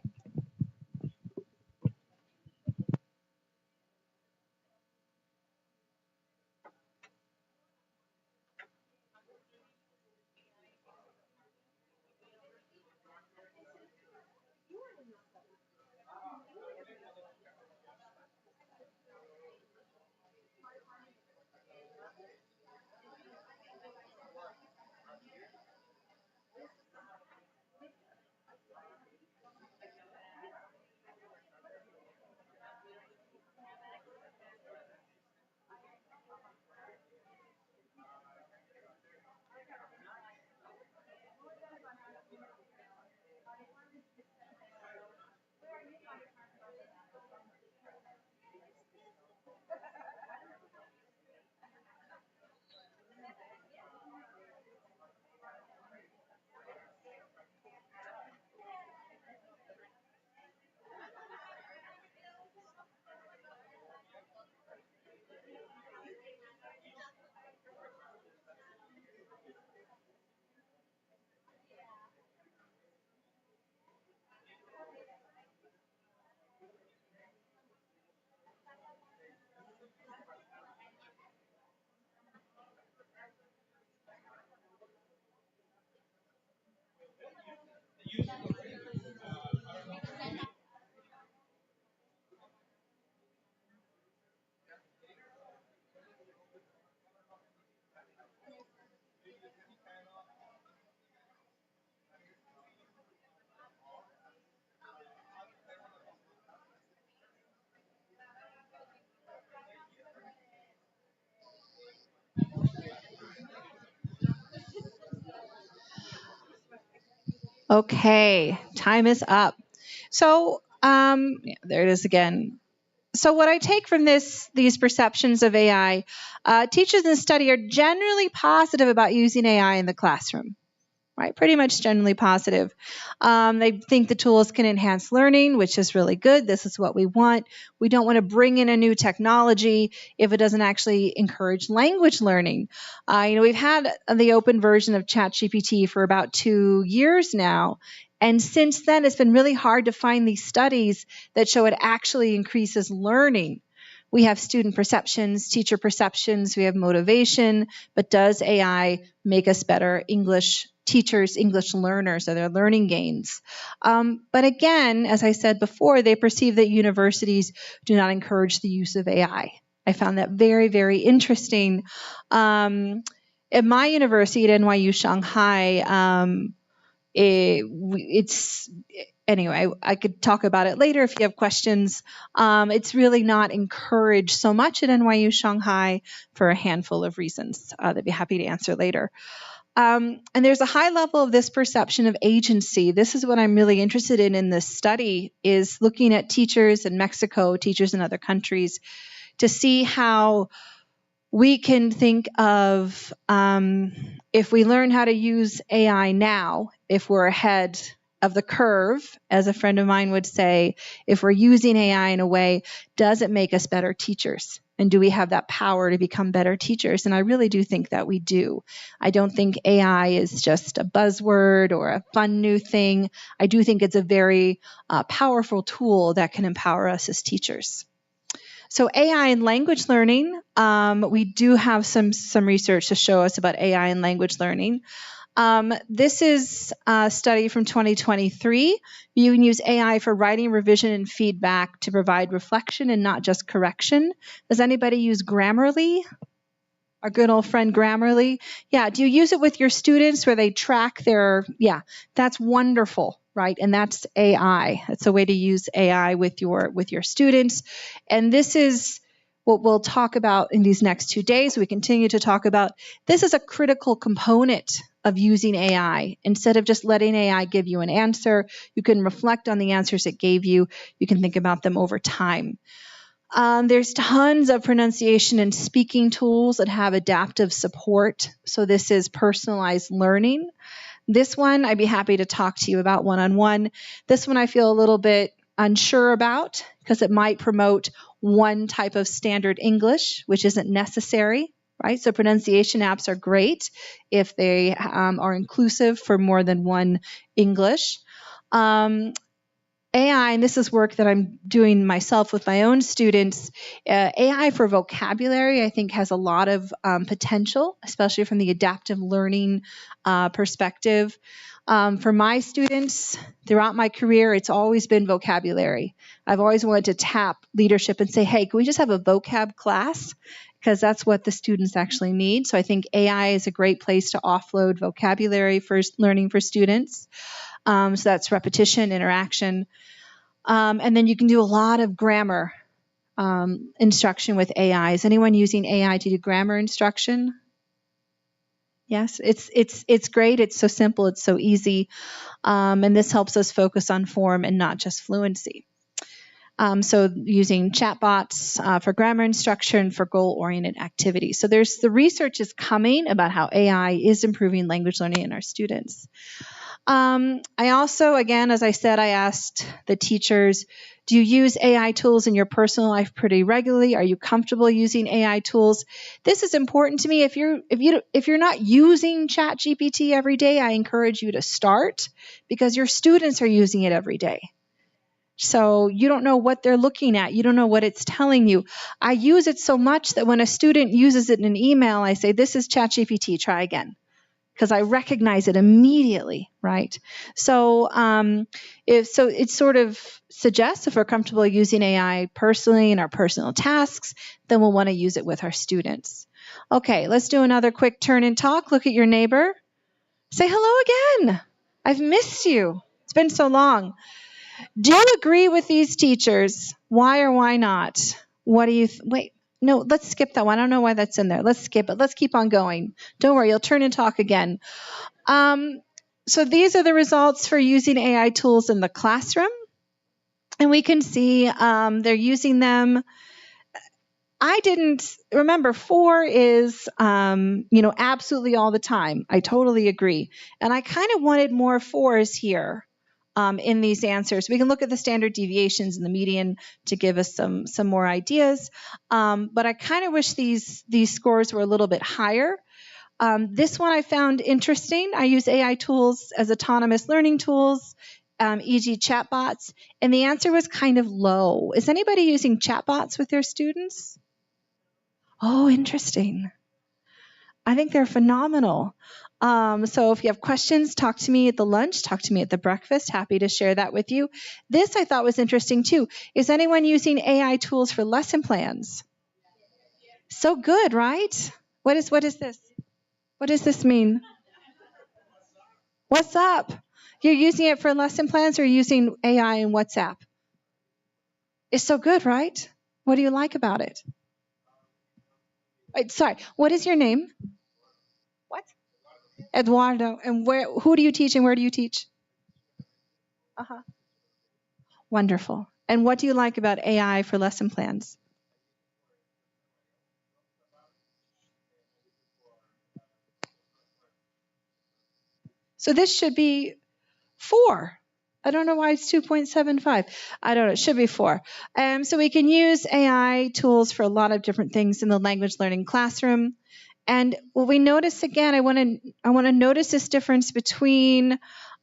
E: Okay, time is up. So there it is again. So what I take from these perceptions of AI, teachers in the study are generally positive about using AI in the classroom. Right, pretty much generally positive. They think the tools can enhance learning, which is really good. This is what we want. We don't want to bring in a new technology if it doesn't actually encourage language learning. We've had the open version of ChatGPT for about 2 years now. And since then, it's been really hard to find these studies that show it actually increases learning. We have student perceptions, teacher perceptions, we have motivation, but does AI make us better English teachers, English learners? Are there learning gains? But again, as I said before, they perceive that universities do not encourage the use of AI. I found that very, very interesting. At my university at NYU Shanghai, anyway, I could talk about it later if you have questions. It's really not encouraged so much at NYU Shanghai for a handful of reasons that I'd be happy to answer later. And there's a high level of this perception of agency. This is what I'm really interested in this study, is looking at teachers in Mexico, teachers in other countries, to see how we can think of if we learn how to use AI now, if we're ahead of the curve, as a friend of mine would say, if we're using AI in a way, does it make us better teachers? And do we have that power to become better teachers? And I really do think that we do. I don't think AI is just a buzzword or a fun new thing. I do think it's a very powerful tool that can empower us as teachers. So AI and language learning, we do have some research to show us about AI and language learning. This is a study from 2023. You can use AI for writing, revision, and feedback to provide reflection and not just correction. Does anybody use Grammarly? Our good old friend Grammarly? Yeah, do you use it with your students where they track their, yeah, that's wonderful, right? And that's AI. It's a way to use AI with your students. And this is what we'll talk about in these next 2 days. We continue to talk about this is a critical component of using AI. Instead of just letting AI give you an answer, you can reflect on the answers it gave you. You can think about them over time. There's tons of pronunciation and speaking tools that have adaptive support. So this is personalized learning. This one I'd be happy to talk to you about one-on-one. This one I feel a little bit unsure about because it might promote one type of standard English, which isn't necessary, right? So pronunciation apps are great if they are inclusive for more than one English. AI, and this is work that I'm doing myself with my own students, AI for vocabulary, I think, has a lot of potential, especially from the adaptive learning perspective. For my students, throughout my career, it's always been vocabulary. I've always wanted to tap leadership and say, hey, can we just have a vocab class? Because that's what the students actually need. So I think AI is a great place to offload vocabulary for learning for students. So that's repetition, interaction. And then you can do a lot of grammar instruction with AI. Is anyone using AI to do grammar instruction? Yes, it's great. It's so simple. It's so easy. And this helps us focus on form and not just fluency. So using chatbots for grammar instruction for goal-oriented activities. So the research is coming about how AI is improving language learning in our students. I also, again, as I said, I asked the teachers, do you use AI tools in your personal life pretty regularly? Are you comfortable using AI tools? This is important to me. If you're not using ChatGPT every day, I encourage you to start because your students are using it every day. So you don't know what they're looking at. You don't know what it's telling you. I use it so much that when a student uses it in an email, I say, this is ChatGPT, try again. because I recognize it immediately, right? So it sort of suggests if we're comfortable using AI personally in our personal tasks, then we'll want to use it with our students. Okay, let's do another quick turn and talk. Look at your neighbor. Say hello again. I've missed you. It's been so long. Do you agree with these teachers? Why or why not? What do you wait? No, let's skip that one. I don't know why that's in there. Let's skip it. Let's keep on going. Don't worry, you'll turn and talk again. So these are the results for using AI tools in the classroom. And we can see they're using them. I didn't remember 4 is, absolutely all the time. I totally agree. And I kind of wanted more 4s here in these answers. We can look at the standard deviations and the median to give us some more ideas. But I kind of wish these scores were a little bit higher. This one I found interesting. I use AI tools as autonomous learning tools, e.g. chatbots, and the answer was kind of low. Is anybody using chatbots with their students? Oh, interesting. I think they're phenomenal. So if you have questions, talk to me at the lunch, talk to me at the breakfast. Happy to share that with you. This I thought was interesting too. Is anyone using AI tools for lesson plans? So good, right? What is this? What does this mean? What's up? You're using it for lesson plans or using AI and WhatsApp? It's so good, right? What do you like about it? Sorry, what is your name? What? Eduardo. And who do you teach and where do you teach? Uh-huh. Wonderful. And what do you like about AI for lesson plans? So this should be 4. I don't know why it's 2.75. I don't know. It should be 4. So we can use AI tools for a lot of different things in the language learning classroom. And what we notice again, I want to notice this difference between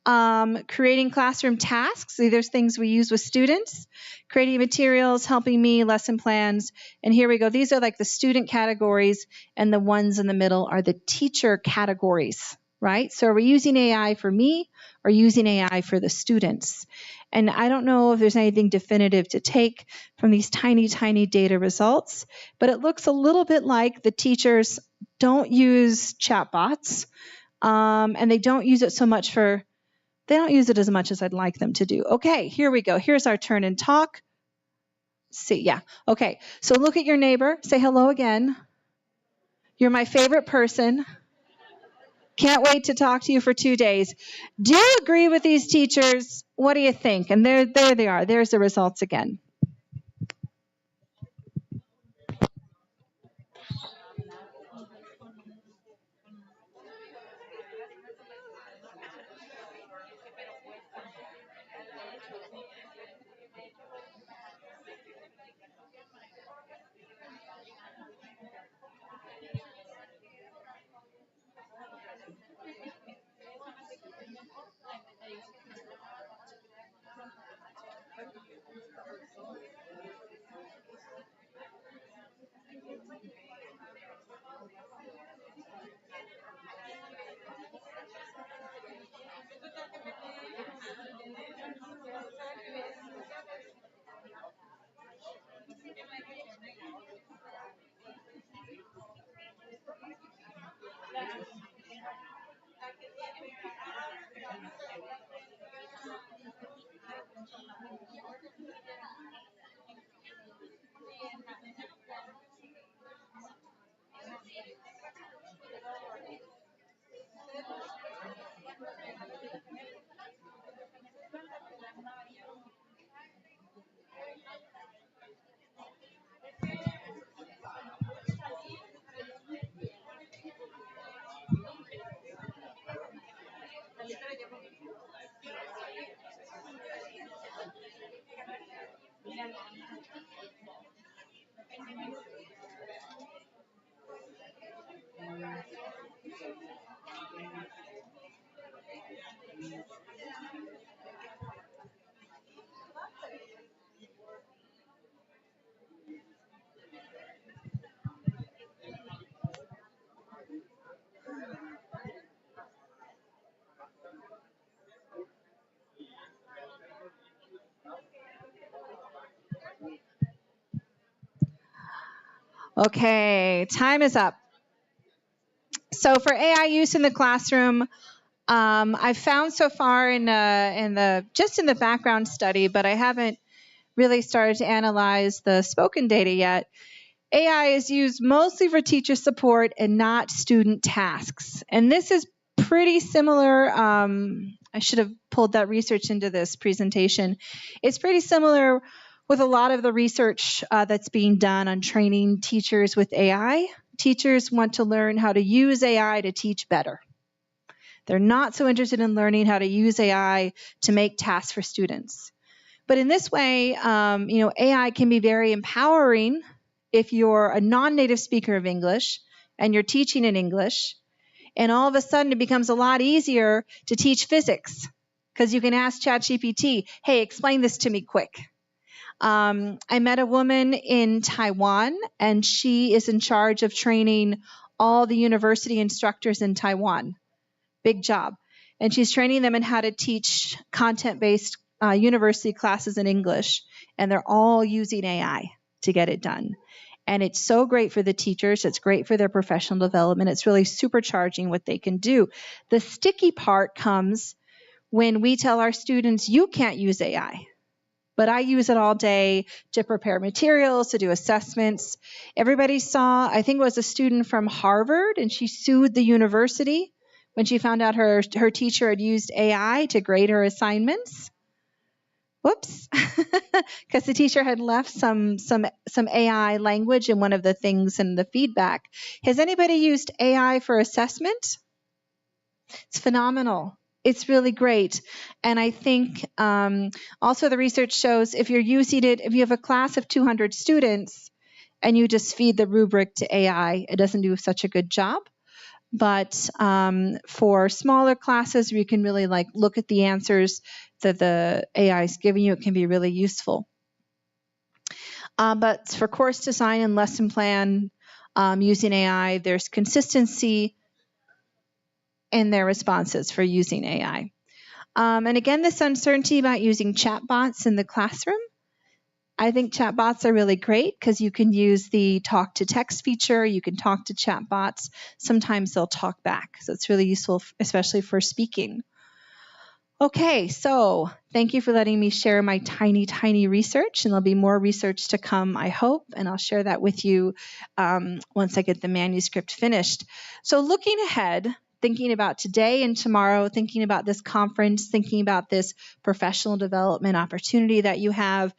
E: creating classroom tasks. So there's things we use with students, creating materials, helping me, lesson plans. And here we go. These are like the student categories, and the ones in the middle are the teacher categories, right? So are we using AI for me or using AI for the students? And I don't know if there's anything definitive to take from these tiny, tiny data results, but it looks a little bit like the teachers don't use chatbots, and they don't use it so much they don't use it as much as I'd like them to do. Okay, here we go. Here's our turn and talk. See, yeah. Okay, so look at your neighbor. Say hello again. You're my favorite person. Can't wait to talk to you for 2 days. Do you agree with these teachers? What do you think? And there they are. There's the results again. Okay, time is up. So for AI use in the classroom, I've found so far in the background study, but I haven't really started to analyze the spoken data yet. AI is used mostly for teacher support and not student tasks. And this is pretty similar. I should have pulled that research into this presentation. It's pretty similar with a lot of the research that's being done on training teachers with AI. Teachers want to learn how to use AI to teach better. They're not so interested in learning how to use AI to make tasks for students. But in this way, AI can be very empowering if you're a non-native speaker of English and you're teaching in English, and all of a sudden it becomes a lot easier to teach physics because you can ask ChatGPT, hey, explain this to me quick. I met a woman in Taiwan, and she is in charge of training all the university instructors in Taiwan. Big job. And she's training them in how to teach content-based university classes in English, and they're all using AI to get it done. And it's so great for the teachers. It's great for their professional development. It's really supercharging what they can do. The sticky part comes when we tell our students, you can't use AI. But I use it all day to prepare materials, to do assessments. Everybody saw, I think it was a student from Harvard, and she sued the university when she found out her teacher had used AI to grade her assignments. Whoops, because the teacher had left some AI language in one of the things in the feedback. Has anybody used AI for assessment? It's phenomenal. It's really great. And I think also the research shows if you're using it, if you have a class of 200 students and you just feed the rubric to AI, it doesn't do such a good job. But for smaller classes where you can really look at the answers that the AI is giving you, it can be really useful. But for course design and lesson plan using AI, there's consistency in their responses for using AI. And again, this uncertainty about using chatbots in the classroom. I think chatbots are really great because you can use the talk to text feature. You can talk to chatbots. Sometimes they'll talk back. So it's really useful, especially for speaking. Okay, so thank you for letting me share my tiny, tiny research. And there'll be more research to come, I hope. And I'll share that with you once I get the manuscript finished. So looking ahead, thinking about today and tomorrow, thinking about this conference, thinking about this professional development opportunity that you have,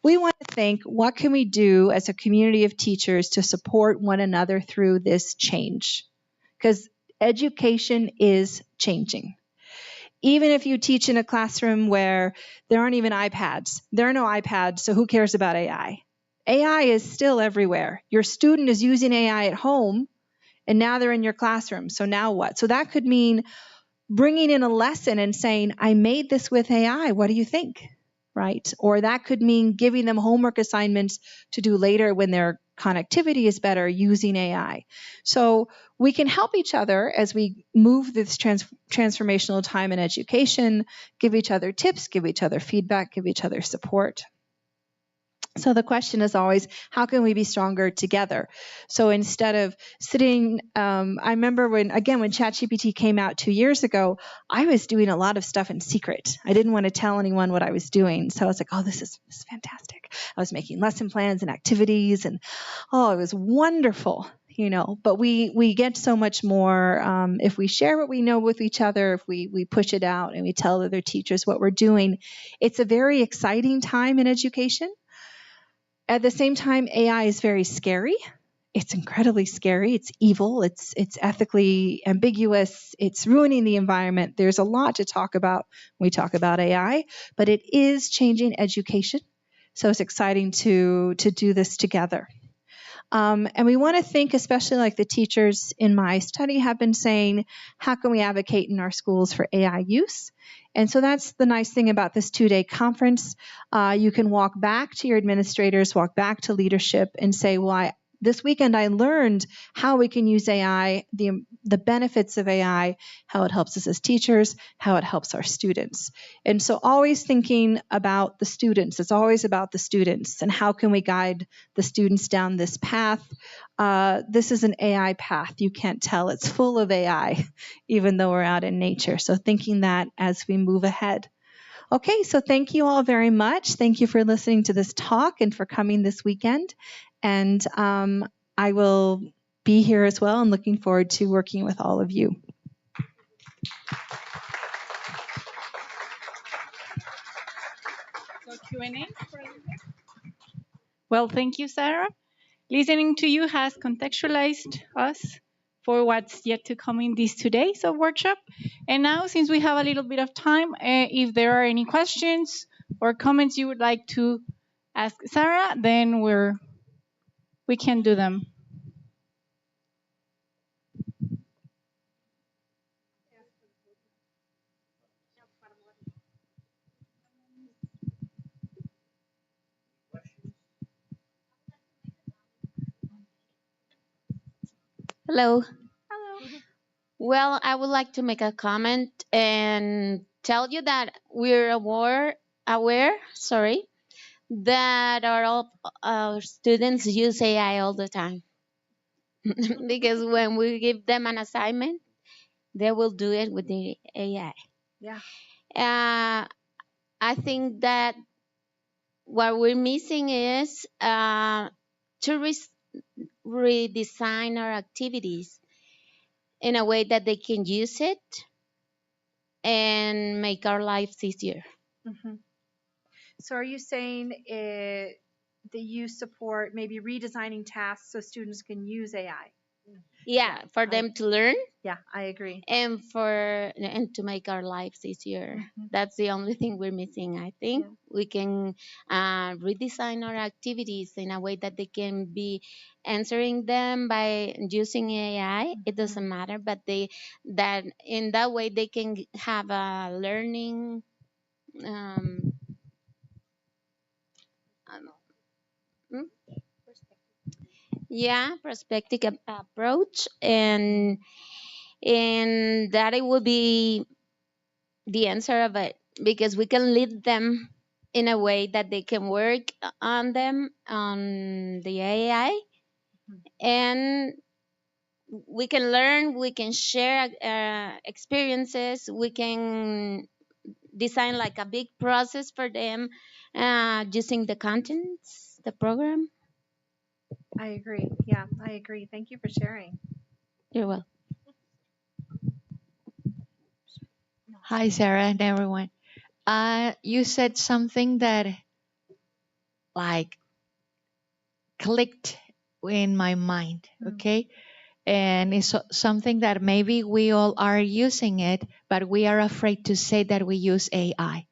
E: we want to think, what can we do as a community of teachers to support one another through this change? Because education is changing. Even if you teach in a classroom where there aren't even iPads, there are no iPads, so who cares about AI? AI is still everywhere. Your student is using AI at home, and now they're in your classroom. So now what? So that could mean bringing in a lesson and saying, I made this with AI. What do you think? Right? Or that could mean giving them homework assignments to do later when their connectivity is better using AI. So we can help each other as we move this transformational time in education, give each other tips, give each other feedback, give each other support. So the question is always, how can we be stronger together? So instead of sitting, I remember when ChatGPT came out 2 years ago, I was doing a lot of stuff in secret. I didn't want to tell anyone what I was doing. So I was like, oh, this is fantastic. I was making lesson plans and activities, and it was wonderful, But we get so much more if we share what we know with each other, if we push it out and we tell other teachers what we're doing. It's a very exciting time in education. At the same time, AI is very scary. It's incredibly scary. It's evil. It's ethically ambiguous. It's ruining the environment. There's a lot to talk about when we talk about AI, but it is changing education. So it's exciting to do this together. And we want to think, especially like the teachers in my study have been saying, how can we advocate in our schools for AI use? And so that's the nice thing about this 2-day conference. You can walk back to your administrators, walk back to leadership and say, well, this weekend I learned how we can use AI, the benefits of AI, how it helps us as teachers, how it helps our students. And so always thinking about the students. It's always about the students and how can we guide the students down this path. This is an AI path. You can't tell. It's full of AI, even though we're out in nature. So thinking that as we move ahead. Okay, so thank you all very much. Thank you for listening to this talk and for coming this weekend. And I will be here as well and looking forward to working with all of you.
A: So Q&A. Well, thank you, Sarah. Listening to you has contextualized us for what's yet to come in these 2 days of workshop. And now, since we have a little bit of time, if there are any questions or comments you would like to ask Sarah, then we can do them.
F: Hello.
A: Hello.
F: Well, I would like to make a comment and tell you that we're aware, that all our students use AI all the time. Because when we give them an assignment, they will do it with the AI.
D: Yeah.
F: I think that what we're missing is to redesign our activities in a way that they can use it and make our lives easier.
D: Mm-hmm. So are you saying that you support maybe redesigning tasks so students can use AI?
F: Yeah, for them to learn.
D: Yeah, I agree.
F: And to make our lives easier.
D: Mm-hmm.
F: That's the only thing we're missing. I think we can redesign our activities in a way that they can be answering them by using AI. It doesn't matter, but that in that way they can have a learning um, perspective approach, and that it will be the answer of it, because we can lead them in a way that they can work on them on the AI, and we can learn, we can share experiences, we can design like a big process for them using the contents, the program.
D: I agree. Yeah, I agree. Thank you for sharing.
F: You're welcome.
G: Hi, Sarah and everyone. You said something that like clicked in my mind, okay? And it's something that maybe we all are using it, but we are afraid to say that we use AI.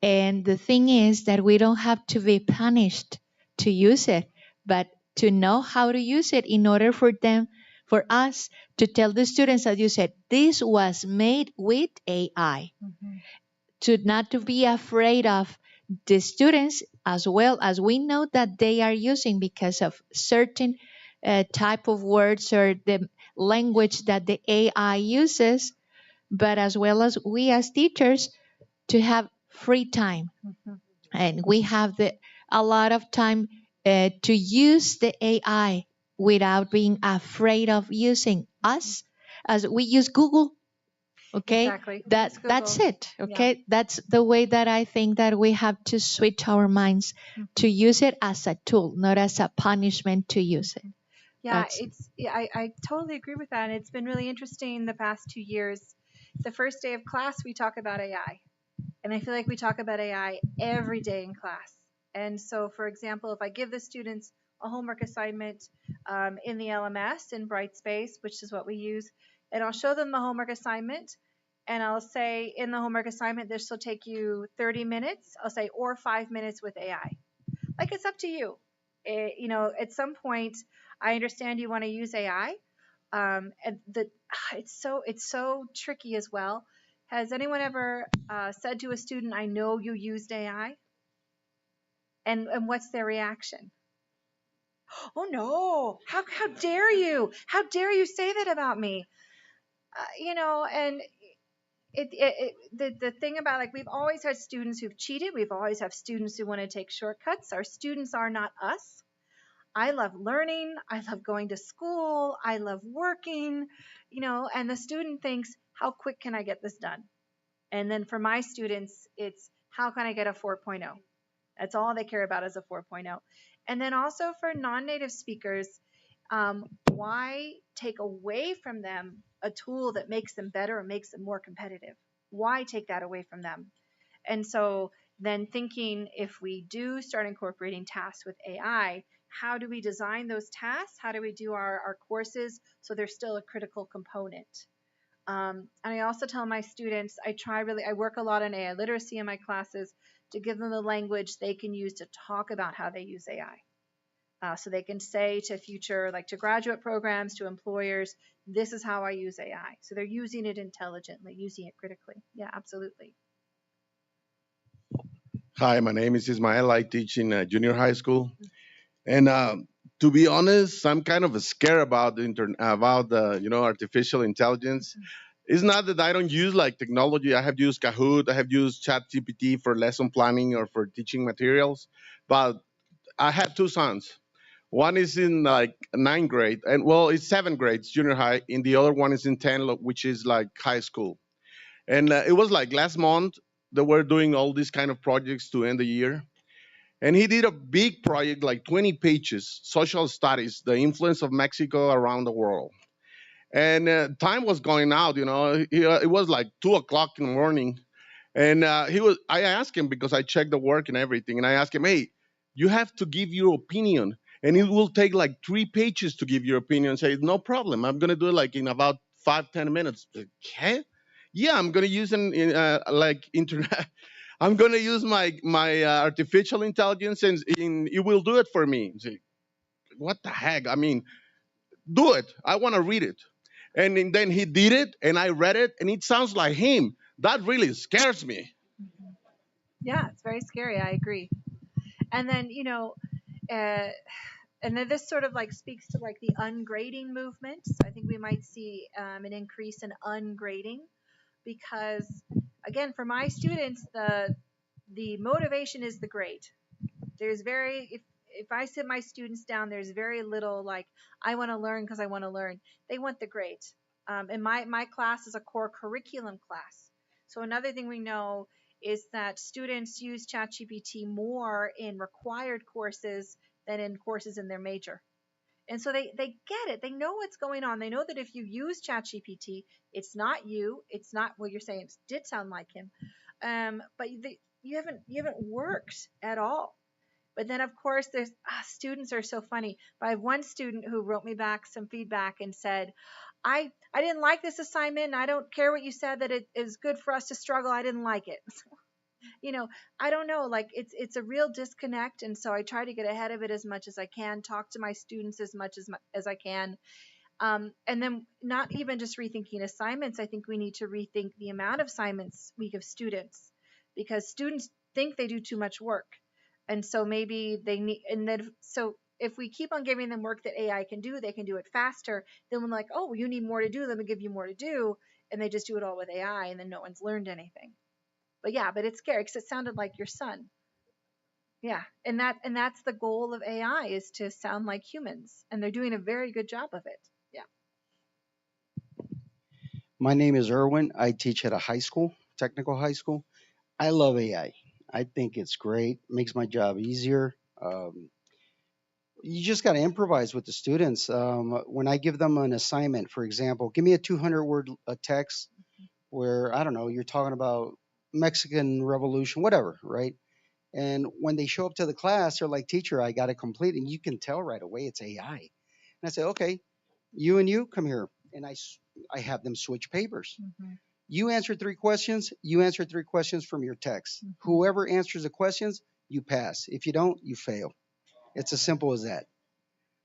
G: And the thing is that we don't have to be punished to use it, but to know how to use it in order for us to tell the students that you said, this was made with AI. To not to be afraid of the students, as well as we know that they are using because of certain type of words or the language that the AI uses, but as well as we as teachers to have free time. And we have a lot of time to use the AI without being afraid of using us, as we use Google. Okay,
D: exactly.
G: That's it. Okay, that's the way that I think that we have to switch our minds to use it as a tool, not as a punishment to use it.
D: Yeah, I totally agree with that. And it's been really interesting the past 2 years. The first day of class, we talk about AI. And I feel like we talk about AI every day in class. And so, for example, if I give the students a homework assignment in the LMS in Brightspace, which is what we use, and I'll show them the homework assignment, and I'll say in the homework assignment, this will take you 30 minutes. I'll say, or 5 minutes with AI. Like, it's up to you. At some point, I understand you want to use AI. And it's so tricky as well. Has anyone ever said to a student, I know you used AI? And what's their reaction? Oh no! How dare you? How dare you say that about me? And the thing about, like, we've always had students who've cheated. We've always had students who want to take shortcuts. Our students are not us. I love learning. I love going to school. I love working, and the student thinks, how quick can I get this done? And then for my students, it's how can I get a 4.0? That's all they care about is a 4.0. And then also for non-native speakers, why take away from them a tool that makes them better or makes them more competitive? Why take that away from them? And so then thinking, if we do start incorporating tasks with AI, how do we design those tasks? How do we do our courses so they're still a critical component? And I also tell my students, I work a lot on AI literacy in my classes to give them the language they can use to talk about how they use AI. So they can say to future, like to graduate programs, to employers, this is how I use AI. So they're using it intelligently, using it critically. Yeah, absolutely.
H: Hi, my name is Ismael. I teach in junior high school, and to be honest, I'm kind of scared about the artificial intelligence. It's not that I don't use like technology. I have used Kahoot, I have used ChatGPT for lesson planning or for teaching materials, but I have two sons. One is in like ninth grade, and well, it's seventh grade, it's junior high, and the other one is in 10, which is like high school. And it was like last month that we're doing all these kind of projects to end the year. And he did a big project, like 20 pages, social studies, the influence of Mexico around the world. And time was going out, it was like 2 o'clock in the morning. And I asked him because I checked the work and everything. And I asked him, hey, you have to give your opinion. And it will take like 3 pages to give your opinion. Say, no problem. I'm going to do it like in about 5, 10 minutes. Okay. Yeah, I'm going to use like internet. I'm going to use my artificial intelligence and it will do it for me. Say, what the heck? I mean, do it. I want to read it. Then he did it and I read it and it sounds like him. That really scares me.
D: Yeah, it's very scary. I agree. And then, uh, and then this sort of like speaks to like the ungrading movement. So I think we might see an increase in ungrading because, again, for my students, the motivation is the grade. There's if I sit my students down, there's very little like I want to learn because I want to learn. They want the grade. And my class is a core curriculum class. So another thing we know is that students use ChatGPT more in required courses than in courses in their major. And so they get it. They know what's going on. They know that if you use ChatGPT, it's not you. It's not what you're saying. It did sound like him, but you haven't worked at all. But then, of course, there's students are so funny. But I have one student who wrote me back some feedback and said, I didn't like this assignment. And I don't care what you said that it is good for us to struggle. I didn't like it. I don't know. Like it's a real disconnect, and so I try to get ahead of it as much as I can. Talk to my students as much as I can. And then not even just rethinking assignments. I think we need to rethink the amount of assignments we give students because students think they do too much work. And so maybe they need, and then, so if we keep on giving them work that AI can do, they can do it faster. Then we're like, oh, well, you need more to do. Let me give you more to do. And they just do it all with AI and then no one's learned anything. But yeah, but it's scary because it sounded like your son. Yeah. And that's the goal of AI is to sound like humans. And they're doing a very good job of it. Yeah.
I: My name is Erwin. I teach at a high school, technical high school. I love AI. I think it's great. Makes my job easier. You just got to improvise with the students. When I give them an assignment, for example, give me a 200 word text where, I don't know, you're talking about Mexican Revolution, whatever, right? And when they show up to the class, they're like, teacher, I got it complete. And you can tell right away it's AI. And I say, okay, you and you come here. And I have them switch papers.
D: Mm-hmm.
I: You answer 3 questions. You answer 3 questions from your text.
D: Mm-hmm.
I: Whoever answers the questions, you pass. If you don't, you fail. It's as simple as that.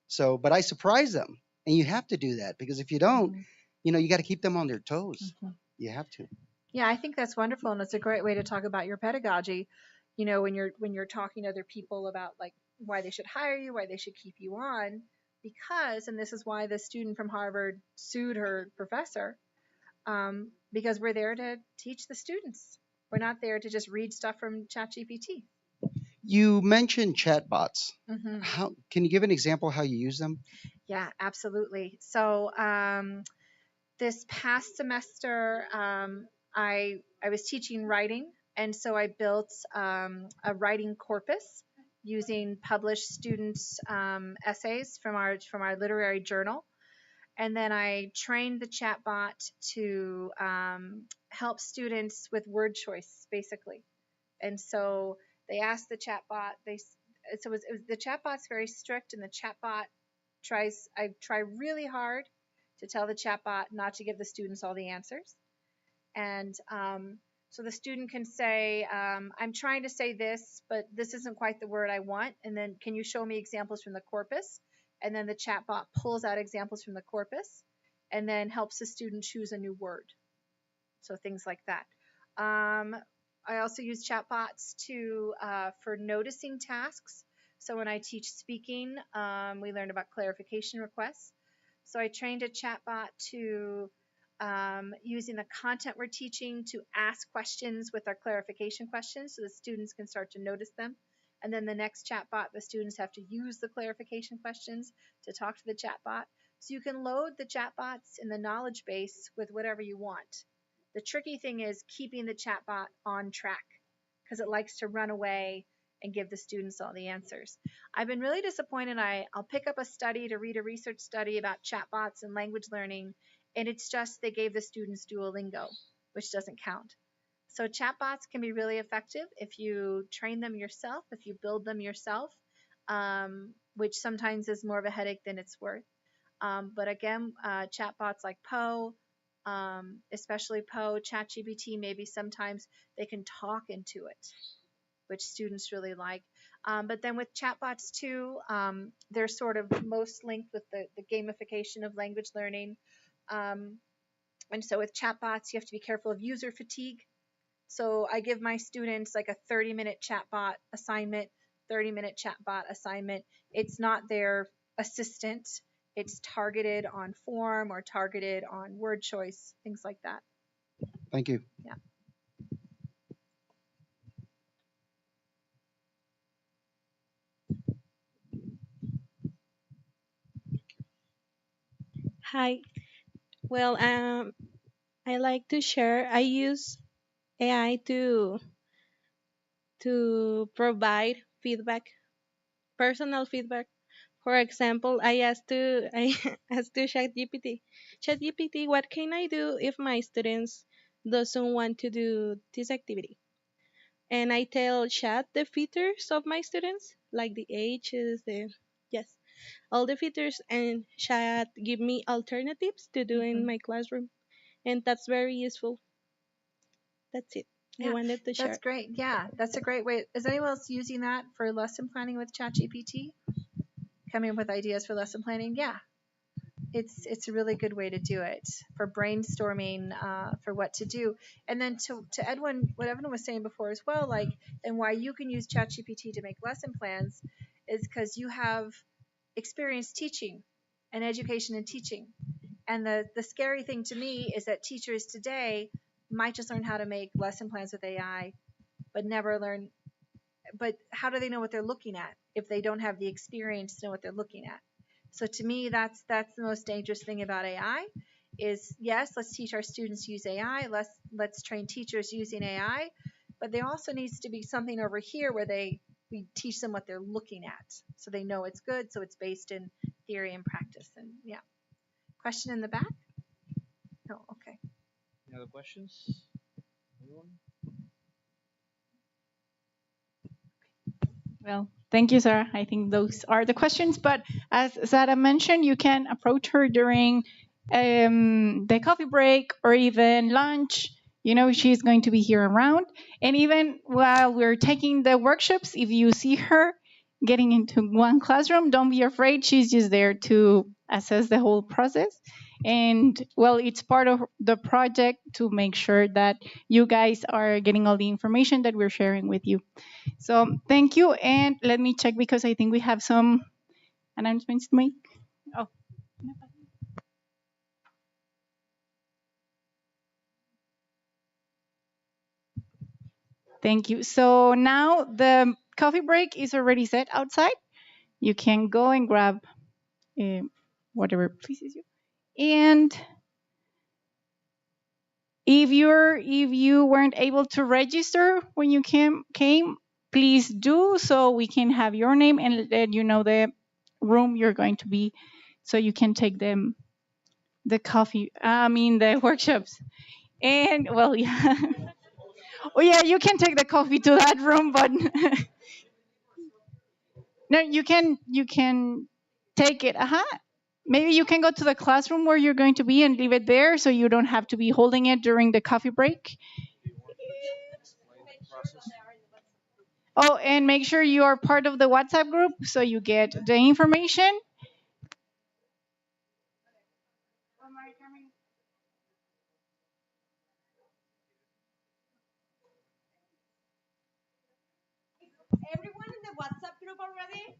I: So, but I surprise them. And you have to do that because if you don't, you got to keep them on their toes.
D: Mm-hmm.
I: You have to.
D: Yeah, I think that's wonderful, and it's a great way to talk about your pedagogy. When you're talking to other people about like why they should hire you, why they should keep you on, because, and this is why the student from Harvard sued her professor, because we're there to teach the students. We're not there to just read stuff from ChatGPT.
I: You mentioned chatbots.
D: Mm-hmm.
I: How can you give an example how you use them?
D: Yeah, absolutely. So this past semester, I was teaching writing, and so I built a writing corpus using published students' essays from our literary journal, and then I trained the chatbot to help students with word choice, basically. And so they asked the chatbot. The chatbot's very strict, and the chatbot I try really hard to tell the chatbot not to give the students all the answers. And so the student can say, I'm trying to say this, but this isn't quite the word I want. And then can you show me examples from the corpus? And then the chatbot pulls out examples from the corpus and then helps the student choose a new word. So things like that. I also use chatbots for noticing tasks. So when I teach speaking, we learned about clarification requests. So I trained a chatbot to using the content we're teaching to ask questions with our clarification questions, so the students can start to notice them. And then the next chatbot, the students have to use the clarification questions to talk to the chatbot. So you can load the chatbots in the knowledge base with whatever you want. The tricky thing is keeping the chatbot on track, because it likes to run away and give the students all the answers. I've been really disappointed. I'll pick up a study to read a research study about chatbots and language learning, and it's just they gave the students Duolingo, which doesn't count. So chatbots can be really effective if you train them yourself, if you build them yourself, which sometimes is more of a headache than it's worth. But again, chatbots like Poe, especially Poe, ChatGPT, maybe sometimes they can talk into it, which students really like. But then with chatbots too, they're sort of most linked with the gamification of language learning. And so with chatbots, you have to be careful of user fatigue. So I give my students like a 30-minute chatbot assignment, 30-minute chatbot assignment. It's not their assistant. It's targeted on form or targeted on word choice, things like that.
I: Thank you.
D: Yeah.
J: Hi. Well, I like to share. I use AI to provide feedback, personal feedback. For example, I asked to ChatGPT, what can I do if my students doesn't want to do this activity? And I tell Chat the features of my students, like the ages, yes, all the features, and Chat give me alternatives to do in my classroom, and that's very useful. That's it. I wanted to share.
D: That's great. Yeah, that's a great way. Is anyone else using that for lesson planning with ChatGPT? Coming up with ideas for lesson planning? Yeah, it's a really good way to do it for brainstorming for what to do. And then to Edwin, what Edwin was saying before as well, like, and why you can use ChatGPT to make lesson plans is because you have experience teaching and education and teaching. And the scary thing to me is that teachers today might just learn how to make lesson plans with AI, but never learn. But how do they know what they're looking at if they don't have the experience to know what they're looking at? So to me, that's the most dangerous thing about AI is, yes, let's teach our students to use AI. Let's train teachers using AI, but there also needs to be something over here where we teach them what they're looking at, so they know it's good. So it's based in theory and practice. And yeah. Question in the back? No, okay.
K: Any other questions? Anyone?
A: Well, thank you, Sarah. I think those are the questions. But as Sarah mentioned, you can approach her during the coffee break or even lunch. You know, she's going to be here around. And even while we're taking the workshops, if you see her getting into one classroom, don't be afraid. She's just there to assess the whole process. And well, it's part of the project to make sure that you guys are getting all the information that we're sharing with you. So thank you, and let me check because I think we have some announcements to make. Oh. Thank you. So now the coffee break is already set outside. You can go and grab whatever pleases you. And if you weren't able to register when you came, please do so we can have your name and let you know the room you're going to be, so you can take them the coffee. I mean the workshops. And well, yeah. Oh yeah, you can take the coffee to that room, but no, you can take it. Maybe you can go to the classroom where you're going to be and leave it there, so you don't have to be holding it during the coffee break. Oh, and make sure you are part of the WhatsApp group so you get the information.
L: Everyone in the WhatsApp group already?